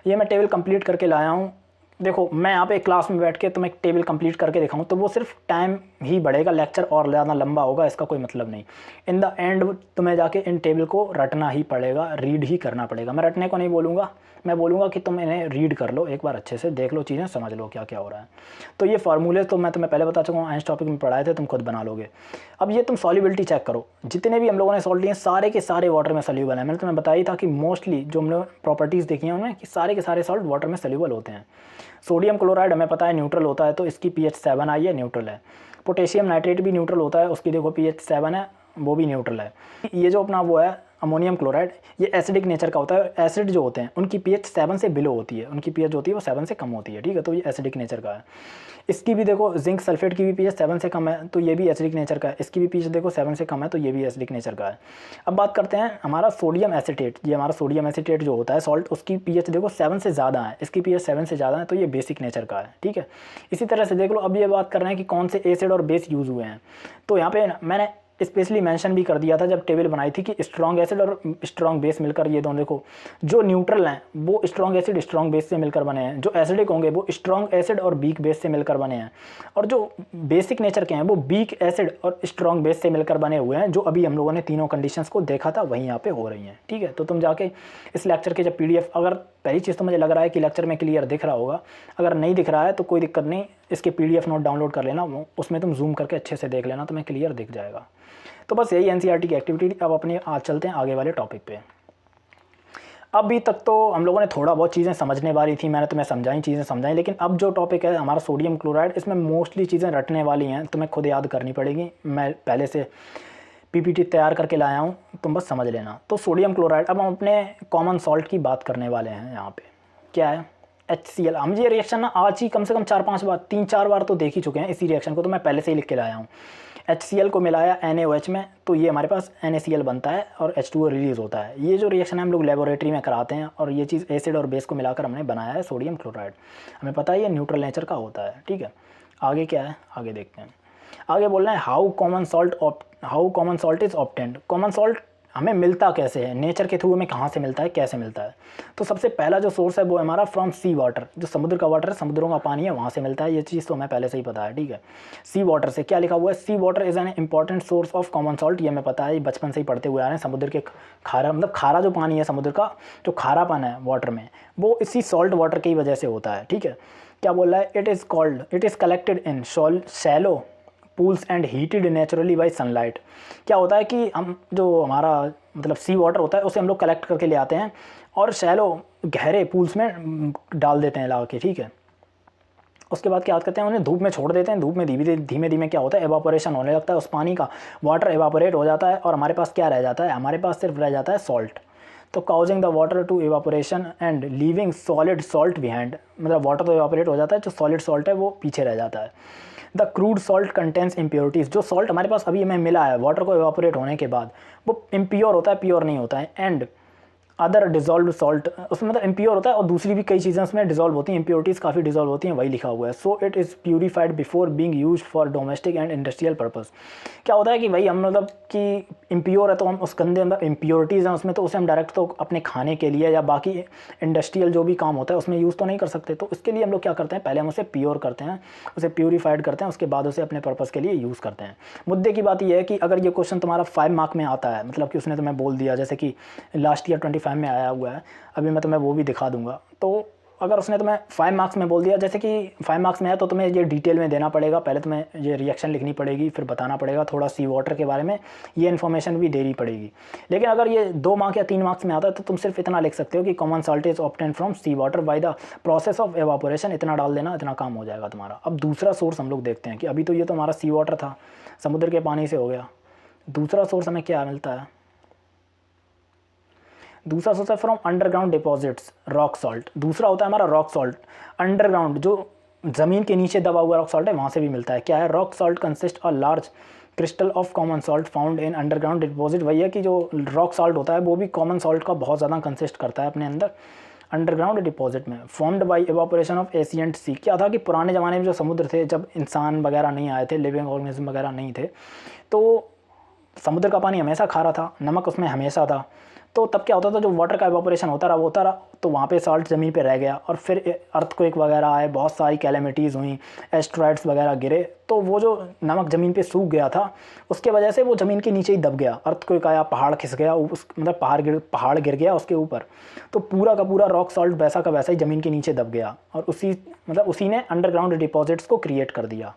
ये मैं टेबल कंप्लीट करके लाया हूँ। देखो मैं यहाँ पे क्लास में बैठ के तुम्हें टेबल कंप्लीट करके दिखाऊँ तो वो सिर्फ टाइम ही बढ़ेगा, लेक्चर और ज़्यादा लंबा होगा, इसका कोई मतलब नहीं। इन द एंड तुम्हें जाके इन टेबल को रटना ही पड़ेगा, रीड ही करना पड़ेगा। मैं रटने को नहीं बोलूँगा, मैं बोलूँगा कि तुम इन्हें रीड कर लो, एक बार अच्छे से देख लो, चीज़ें समझ लो क्या क्या हो रहा है। तो ये फार्मूले तो मैं तुम्हें पहले बता चुका हूँ, आइंस टॉपिक में पढ़ाए थे, तुम खुद बना लोगे। अब ये तुम सॉल्युबिलिटी चेक करो, जितने भी हम लोगों ने सॉल्ट लिए सारे के सारे वाटर में सोल्यूबल है। मैंने तुम्हें बताया था कि मोस्टली जो हमने प्रॉपर्टीज़ देखी हैं उनमें कि सारे के सारे सॉल्ट वाटर में सोल्यूबल होते हैं। सोडियम क्लोराइड हमें पता है न्यूट्रल होता है, तो इसकी pH 7 आई है, न्यूट्रल है। पोटेशियम नाइट्रेट भी न्यूट्रल होता है, उसकी देखो pH 7 है, वो भी न्यूट्रल है। ये जो अपना वो है अमोनियम क्लोराइड, ये एसिडिक नेचर का होता है। एसिड जो होते हैं उनकी pH 7 से बिलो होती है, उनकी pH जो होती है वो 7 से कम होती है, ठीक है, तो ये एसिडिक नेचर का है। इसकी भी देखो जिंक सल्फेट की भी pH 7 से कम है, तो ये भी एसिडिक नेचर का है। इसकी भी pH देखो 7 से कम है, तो ये भी एसिडिक नेचर का है। अब बात करते हैं हमारा सोडियम एसिटेट, ये हमारा सोडियम एसिटेट जो होता है सॉल्ट, उसकी pH देखो 7 से ज़्यादा है, इसकी pH 7 से ज़्यादा है, तो ये बेसिक नेचर का है, ठीक है। इसी तरह से देख लो, अब ये बात कर रहे हैं कि कौन से एसिड और बेस यूज़ हुए हैं, तो यहाँ पे मैंने स्पेशली मेंशन भी कर दिया था जब टेबल बनाई थी कि स्ट्रॉन्ग एसिड और स्ट्रॉन्ग बेस मिलकर, ये दोनों देखो जो न्यूट्रल हैं वो स्ट्रॉन्ग एसिड स्ट्रॉन्ग बेस से मिलकर बने हैं, जो एसिडिक होंगे वो स्ट्रॉन्ग एसिड और वीक बेस से मिलकर बने हैं, और जो बेसिक नेचर के हैं वो वीक एसिड और स्ट्रॉन्ग बेस से मिलकर बने हुए हैं। जो अभी हम लोगों ने तीनों कंडीशंस को देखा था वहीं यहाँ पे हो रही हैं, ठीक है। तो तुम जाके इस लेक्चर के जब PDF, अगर पहली चीज़ तो मुझे लग रहा है कि लेक्चर में क्लियर दिख रहा होगा, अगर नहीं दिख रहा है तो कोई दिक्कत नहीं, इसके PDF नोट डाउनलोड कर लेना, उसमें तुम जूम करके अच्छे से देख लेना, तुम्हें क्लियर दिख जाएगा। तो बस यही NCERT की एक्टिविटी थी। अब अपने आज चलते हैं आगे वाले टॉपिक पे। अभी तक तो हम लोगों ने थोड़ा बहुत चीज़ें समझने वाली थी, मैंने तुम्हें समझाई, चीज़ें समझाई, लेकिन अब जो टॉपिक है हमारा सोडियम क्लोराइड, इसमें मोस्टली चीज़ें रटने वाली हैं, तुम्हें खुद याद करनी पड़ेगी। मैं पहले से PPT तैयार करके लाया हूँ, तुम बस समझ लेना। तो सोडियम क्लोराइड, अब हम अपने कॉमन सॉल्ट की बात करने वाले हैं। यहाँ पे क्या है, HCl। हम ये रिएक्शन ना आज ही कम से कम 4-5 बार, 3-4 बार तो देख ही चुके हैं इसी रिएक्शन को, तो मैं पहले से ही लिख के लाया हूँ। HCl को मिलाया NaOH में, तो ये हमारे पास NaCl बनता है और H2O रिलीज़ होता है। ये जो रिएक्शन है हम लोग लेबोरेटरी में कराते हैं, और ये चीज़ एसिड और बेस को मिलाकर हमने बनाया है सोडियम क्लोराइड। हमें पता है ये न्यूट्रल नेचर का होता है, ठीक है। आगे क्या है, आगे देखते हैं। आगे बोल रहे हैं how common salt how common salt is obtained, common salt हमें मिलता कैसे है, नेचर के थ्रू हमें कहाँ से मिलता है, कैसे मिलता है। तो सबसे पहला जो सोर्स है वो हमारा फ्रॉम सी वाटर, जो समुद्र का वाटर है, समुद्रों का पानी है, वहाँ से मिलता है। ये चीज़ तो हमें पहले से ही पता है, ठीक है। सी वाटर से क्या लिखा हुआ है, sea water is an important source of common salt, ये हमें पता है, ये बचपन से ही पढ़ते हुए आ रहे हैं। समुद्र के खारा मतलब खारा जो पानी है समुद्र का, जो खारापन है वाटर में, वो इसी सॉल्ट वाटर की वजह से होता है, ठीक है। क्या बोल रहा है, it is collected in shallow pools and heated naturally by sunlight. क्या होता है कि हम जो हमारा मतलब सी वाटर होता है उसे हम लोग कलेक्ट करके ले आते हैं और शैलो गहरे पूल्स में डाल देते हैं ला के, ठीक है। उसके बाद क्या करते हैं, उन्हें धूप में छोड़ देते हैं। धूप में धीमे धीमे क्या होता है, एवापोरेशन होने लगता है उस पानी का, वाटर एवापोरेट हो जाता है और हमारे पास क्या रह जाता है, हमारे पास सिर्फ रह जाता है सॉल्ट। तो causing the water to evaporation and leaving solid salt behind, मतलब वाटर तो एवापोरेट हो जाता है, जो सॉलिड सॉल्ट है वो पीछे रह जाता है। The crude salt contains impurities, जो सॉल्ट हमारे पास अभी हमें मिला है वाटर को एवापोरेट होने के बाद, वो इम्प्योर होता है, प्योर नहीं होता है। एंड अदर डिजॉल्व सॉल्ट, उसमें मतलब इम्प्योर होता है और दूसरी भी कई चीज़ें उसमें डिजॉल्व होती हैं, इम्प्योरिटीज़ काफ़ी डिजॉल्व होती हैं, वही लिखा हुआ है। So it is purified before being used for domestic and industrial purpose. क्या होता है कि भाई हम मतलब कि इम्प्योर है तो हम उस गंदे अंदर इम्प्योरिटीज़ हैं उसमें, तो उसे हम डायरेक्ट तो अपने खाने के लिए या बाकी इंडस्ट्रियल जो भी काम होता है उसमें यूज़ तो नहीं कर सकते। तो इसके लिए हम लोग क्या करते हैं, पहले हम उसे प्योर करते हैं, उसे प्यूरीफाइड करते हैं, उसके बाद उसे अपने पर्पज़ के लिए यूज़ करते हैं। मुद्दे की बात यह है कि अगर ये क्वेश्चन तुम्हारा 5 मार्क में आता है, मतलब कि उसने तुम्हें बोल दिया, जैसे कि लास्ट ईयर 25 में आया हुआ है, अभी मैं तुम्हें वो भी दिखा दूंगा। तो अगर उसने तुम्हें 5 मार्क्स में बोल दिया, जैसे कि 5 मार्क्स में है, तो तुम्हें ये डिटेल में देना पड़ेगा, पहले तुम्हें ये रिएक्शन लिखनी पड़ेगी, फिर बताना पड़ेगा थोड़ा सी वाटर के बारे में, ये इन्फॉर्मेशन भी देनी पड़ेगी। लेकिन अगर ये 2 मार्क या 3 मार्क्स में आता है तो तुम सिर्फ इतना लिख सकते हो कि common salt is obtain from sea water by the process of evaporation, इतना डाल देना, इतना काम हो जाएगा तुम्हारा। अब दूसरा सोर्स हम लोग देखते हैं कि अभी तो ये तो हमारा सी वाटर था, समुद्र के पानी से हो गया। दूसरा सोर्स हमें क्या मिलता है, दूसरा सोर्स है from underground deposits rock salt. दूसरा होता है हमारा रॉक सॉल्ट, अंडरग्राउंड जो ज़मीन के नीचे दबा हुआ रॉक सॉल्ट है, वहाँ से भी मिलता है। क्या है, rock salt consist a large crystal of common salt found in underground deposit. वही है कि जो रॉक सॉल्ट होता है वो भी कॉमन सॉल्ट का बहुत ज़्यादा कंसिस्ट करता है अपने अंदर अंडरग्राउंड डिपॉजिट में, formed by evaporation of ancient sea. क्या था कि पुराने ज़माने में जो समुद्र थे, जब इंसान वगैरह नहीं आए थे, लिविंग ऑर्गेनिज्म वगैरह नहीं थे, तो समुद्र का पानी हमेशा खारा था, नमक उसमें हमेशा था। तो तब क्या होता था, जो वाटर का एवापोरेशन होता रहा, तो वहाँ पे सॉल्ट ज़मीन पे रह गया और फिर अर्थक्वेक वगैरह आए, बहुत सारी कैलेमिटीज़ हुई, एस्ट्रॉइड्स वगैरह गिरे, तो वो जो नमक ज़मीन पे सूख गया था, उसके वजह से वो ज़मीन के नीचे ही दब गया। अर्थक्वेक आया, पहाड़ खिस गया, उस मतलब पहाड़ गिर गया उसके ऊपर, तो पूरा का पूरा रॉक सॉल्ट वैसा का वैसा ही ज़मीन के नीचे दब गया और उसी ने अंडरग्राउंड डिपॉजिट्स को क्रिएट कर दिया।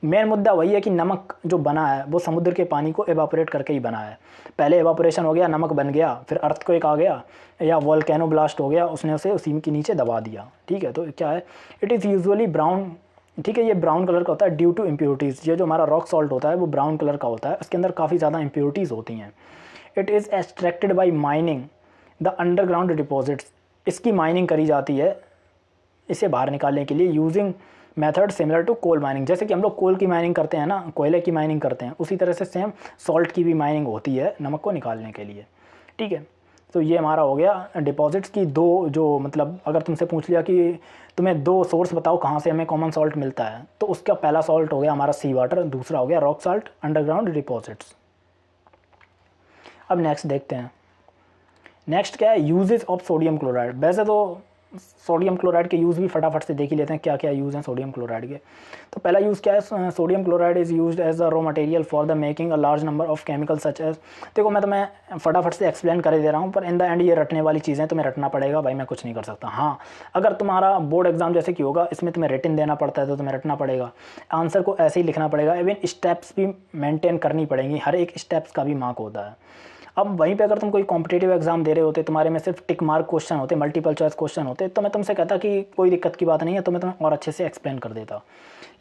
मेन मुद्दा वही है कि नमक जो बना है वो समुद्र के पानी को एवापोरेट करके ही बना है। पहले एवापोरेशन हो गया, नमक बन गया, फिर अर्थक्वेक आ गया या वोल्केनो ब्लास्ट हो गया, उसने उसे उसी के नीचे दबा दिया, ठीक है। तो क्या है, इट इज़ यूजुअली ब्राउन, ठीक है, ये ब्राउन कलर का होता है ड्यू टू इम्प्योरिटीज़। ये जो हमारा रॉक सॉल्ट होता है वो ब्राउन कलर का होता है, उसके अंदर काफ़ी ज़्यादा इम्प्योरिटीज़ होती हैं। It is extracted by mining the underground deposits. इसकी माइनिंग करी जाती है इसे बाहर निकालने के लिए using method similar to coal mining. जैसे कि हम लोग कोल की माइनिंग करते हैं ना, कोयले की माइनिंग करते हैं, उसी तरह से सेम सॉल्ट की भी माइनिंग होती है नमक को निकालने के लिए, ठीक है। तो ये हमारा हो गया डिपॉजिट्स की दो, जो मतलब अगर तुमसे पूछ लिया कि तुम्हें 2 सोर्स बताओ कहाँ से हमें कॉमन सॉल्ट मिलता है, तो उसका पहला सॉल्ट हो गया हमारा सी वाटर, दूसरा हो गया रॉक सॉल्ट, अंडरग्राउंड डिपॉजिट्स। अब नेक्स्ट देखते हैं, नेक्स्ट क्या है, यूजेस ऑफ सोडियम क्लोराइड। वैसे तो सोडियम क्लोराइड के यूज़ भी फटाफट से देख ही लेते हैं, क्या क्या यूज़ हैं सोडियम क्लोराइड के। तो पहला यूज़ क्या है, sodium chloride is used as a raw material for the making a large number of chemical such as. देखो मैं तुम्हें फटाफट से एक्सप्लेन कर दे रहा हूँ, पर इन द एंड ये रटने वाली चीज़ें तुम्हें रटना पड़ेगा भाई, मैं कुछ नहीं कर सकता। हाँ, अगर तुम्हारा बोर्ड एग्जाम जैसे कि होगा, इसमें तुम्हें रिटन देना पड़ता है तो तुम्हें रटना पड़ेगा, आंसर को ऐसे ही लिखना पड़ेगा, इवन स्टेप्स भी मेंटेन करनी पड़ेंगी, हर एक स्टेप्स का भी मार्क होता है। अब वहीं पे अगर तुम कोई कॉम्पिटिटिव एग्जाम दे रहे होते, तुम्हारे में सिर्फ टिक मार्क क्वेश्चन होते, मल्टीपल चॉइस क्वेश्चन होते, तो मैं तुमसे कहता कि कोई दिक्कत की बात नहीं है, तो मैं तुम्हें और अच्छे से एक्सप्लेन कर देता।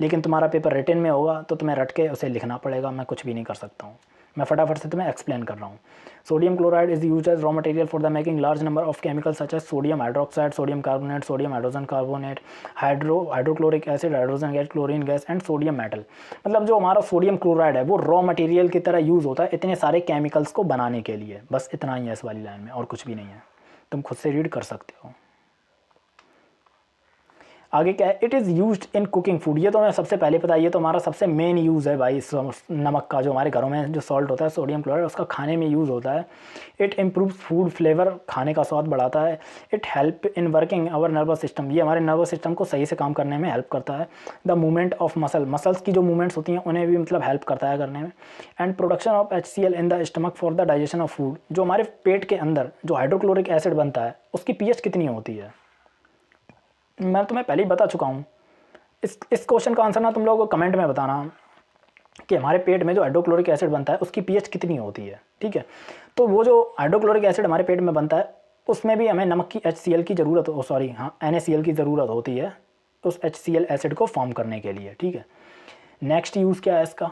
लेकिन तुम्हारा पेपर रिटन में होगा तो तुम्हें रट के उसे लिखना पड़ेगा, मैं कुछ भी नहीं कर सकता हूँ, मैं फटाफट से तुम्हें एक्सप्लेन कर रहा हूँ। Sodium chloride is used as raw material for the making large number of chemical such as sodium hydroxide, sodium carbonate, sodium hydrogen carbonate, hydrochloric acid, hydrogen gas, chlorine gas and sodium metal. मतलब जो हमारा sodium chloride है वो raw material की तरह use होता है इतने सारे केमिकल्स को बनाने के लिए, बस इतना ही है इस वाली लाइन में, और कुछ भी नहीं है, तुम खुद से रीड कर सकते हो। आगे क्या है, it is used in cooking food. ये तो हमें सबसे पहले पता है, ये तो हमारा सबसे मेन यूज़ है भाई इस नमक का। जो हमारे घरों में जो सॉल्ट होता है, सोडियम क्लोराइड, उसका खाने में यूज़ होता है। इट इम्प्रूव्स फूड फ्लेवर, खाने का स्वाद बढ़ाता है। It help in working hour nervous system, ये हमारे नर्वस सिस्टम को सही से काम करने में हेल्प करता है। द मूवमेंट ऑफ मसल्स की जो मूवमेंट्स होती हैं उन्हें भी मतलब हेल्प करता है करने में। And production of HCl in the stomach for the digestion of food, जो हमारे पेट के अंदर जो हाइड्रोक्लोरिक एसिड बनता है उसकी pH कितनी होती है, मैं तुम्हें पहले ही बता चुका हूँ। इस क्वेश्चन का आंसर ना तुम लोग कमेंट में बताना कि हमारे पेट में जो हाइड्रोक्लोरिक एसिड बनता है उसकी pH कितनी होती है, ठीक है। तो वो जो हाइड्रोक्लोरिक एसिड हमारे पेट में बनता है उसमें भी हमें नमक की HCl की ज़रूरत हो, सॉरी हाँ NaCl की ज़रूरत होती है उस HCl एसिड को फॉर्म करने के लिए, ठीक है। नेक्स्ट यूज़ क्या है इसका,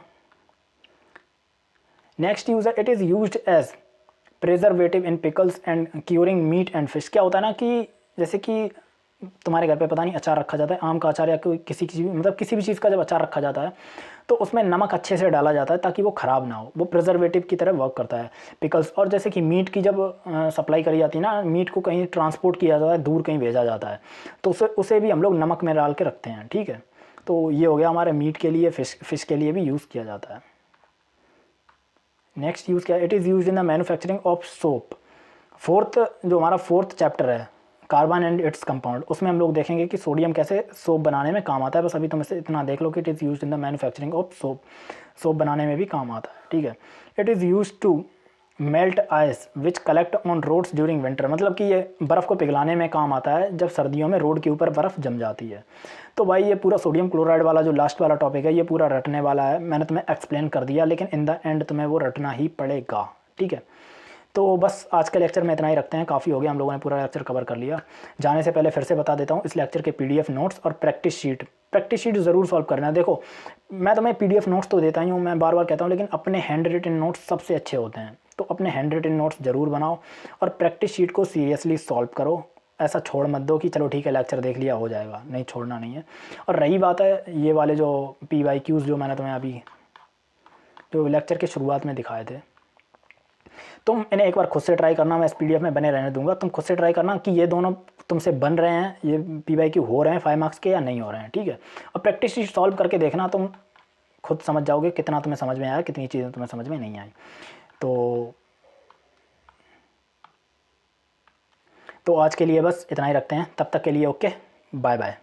नेक्स्ट यूज़ है it is used as preservative in pickles and curing meat and fish. क्या होता है ना कि जैसे कि तुम्हारे घर पे पता नहीं अचार रखा जाता है, आम का अचार या कोई किसी मतलब किसी भी चीज़ का जब अचार रखा जाता है तो उसमें नमक अच्छे से डाला जाता है ताकि वो ख़राब ना हो, वो प्रिजर्वेटिव की तरह वर्क करता है। पिकल्स, और जैसे कि मीट की जब सप्लाई करी जाती है ना, मीट को कहीं ट्रांसपोर्ट किया जाता है, दूर कहीं भेजा जाता है, तो उसे भी हम लोग नमक में डाल के रखते हैं, ठीक है। तो ये हो गया हमारे मीट के लिए, फिश के लिए भी यूज़ किया जाता है। नेक्स्ट यूज़ क्या है, it is use in the manufacturing of soap. Fourth जो हमारा फोर्थ चैप्टर है कार्बन एंड इट्स कंपाउंड, उसमें हम लोग देखेंगे कि सोडियम कैसे सोप बनाने में काम आता है। बस अभी तुम इसे इतना देख लो कि it is use in the manufacturing of soap, soap बनाने में भी काम आता है, ठीक है। It is use to melt ice which collect on roads during winter, मतलब कि ये बर्फ़ को पिघलाने में काम आता है जब सर्दियों में रोड के ऊपर बर्फ़ जम जाती है। तो भाई ये पूरा सोडियम क्लोराइड वाला जो लास्ट वाला टॉपिक है ये पूरा रटने वाला है, मैंने तुम्हें एक्सप्लेन कर दिया, लेकिन इन द एंड तुम्हें वो रटना ही पड़ेगा, ठीक है। तो बस आज के लेक्चर में इतना ही रखते हैं, काफ़ी हो गया, हम लोगों ने पूरा लेक्चर कवर कर लिया। जाने से पहले फिर से बता देता हूँ, इस लेक्चर के PDF नोट्स और प्रैक्टिस शीट ज़रूर सॉल्व करना है। देखो मैं तुम्हें PDF नोट्स तो देता ही हूँ, मैं बार बार कहता हूँ, लेकिन अपने हैंड रिटन नोट्स सबसे अच्छे होते हैं, तो अपने हैंड रिटन नोट्स ज़रूर बनाओ और प्रैक्टिस शीट को सीरियसली सॉल्व करो। ऐसा छोड़ मत दो कि चलो ठीक है लेक्चर देख लिया हो जाएगा, नहीं, छोड़ना नहीं है। और रही बात है ये वाले जो PYQs जो मैंने तुम्हें अभी जो लेक्चर के शुरुआत में दिखाए थे, तुम इन्हें एक बार खुद से ट्राई करना, मैं इस PDF में बने रहने दूंगा, तुम खुद से ट्राई करना कि ये दोनों तुमसे बन रहे हैं, ये PYQ हो रहे हैं 5 मार्क्स के या नहीं हो रहे हैं, ठीक है। और प्रैक्टिस शीट सॉल्व करके देखना, तुम खुद समझ जाओगे कितना तुम्हें समझ में आया, कितनी चीज़ें तुम्हें समझ में नहीं आई। तो आज के लिए बस इतना ही रखते हैं, तब तक के लिए ओके, बाय बाय।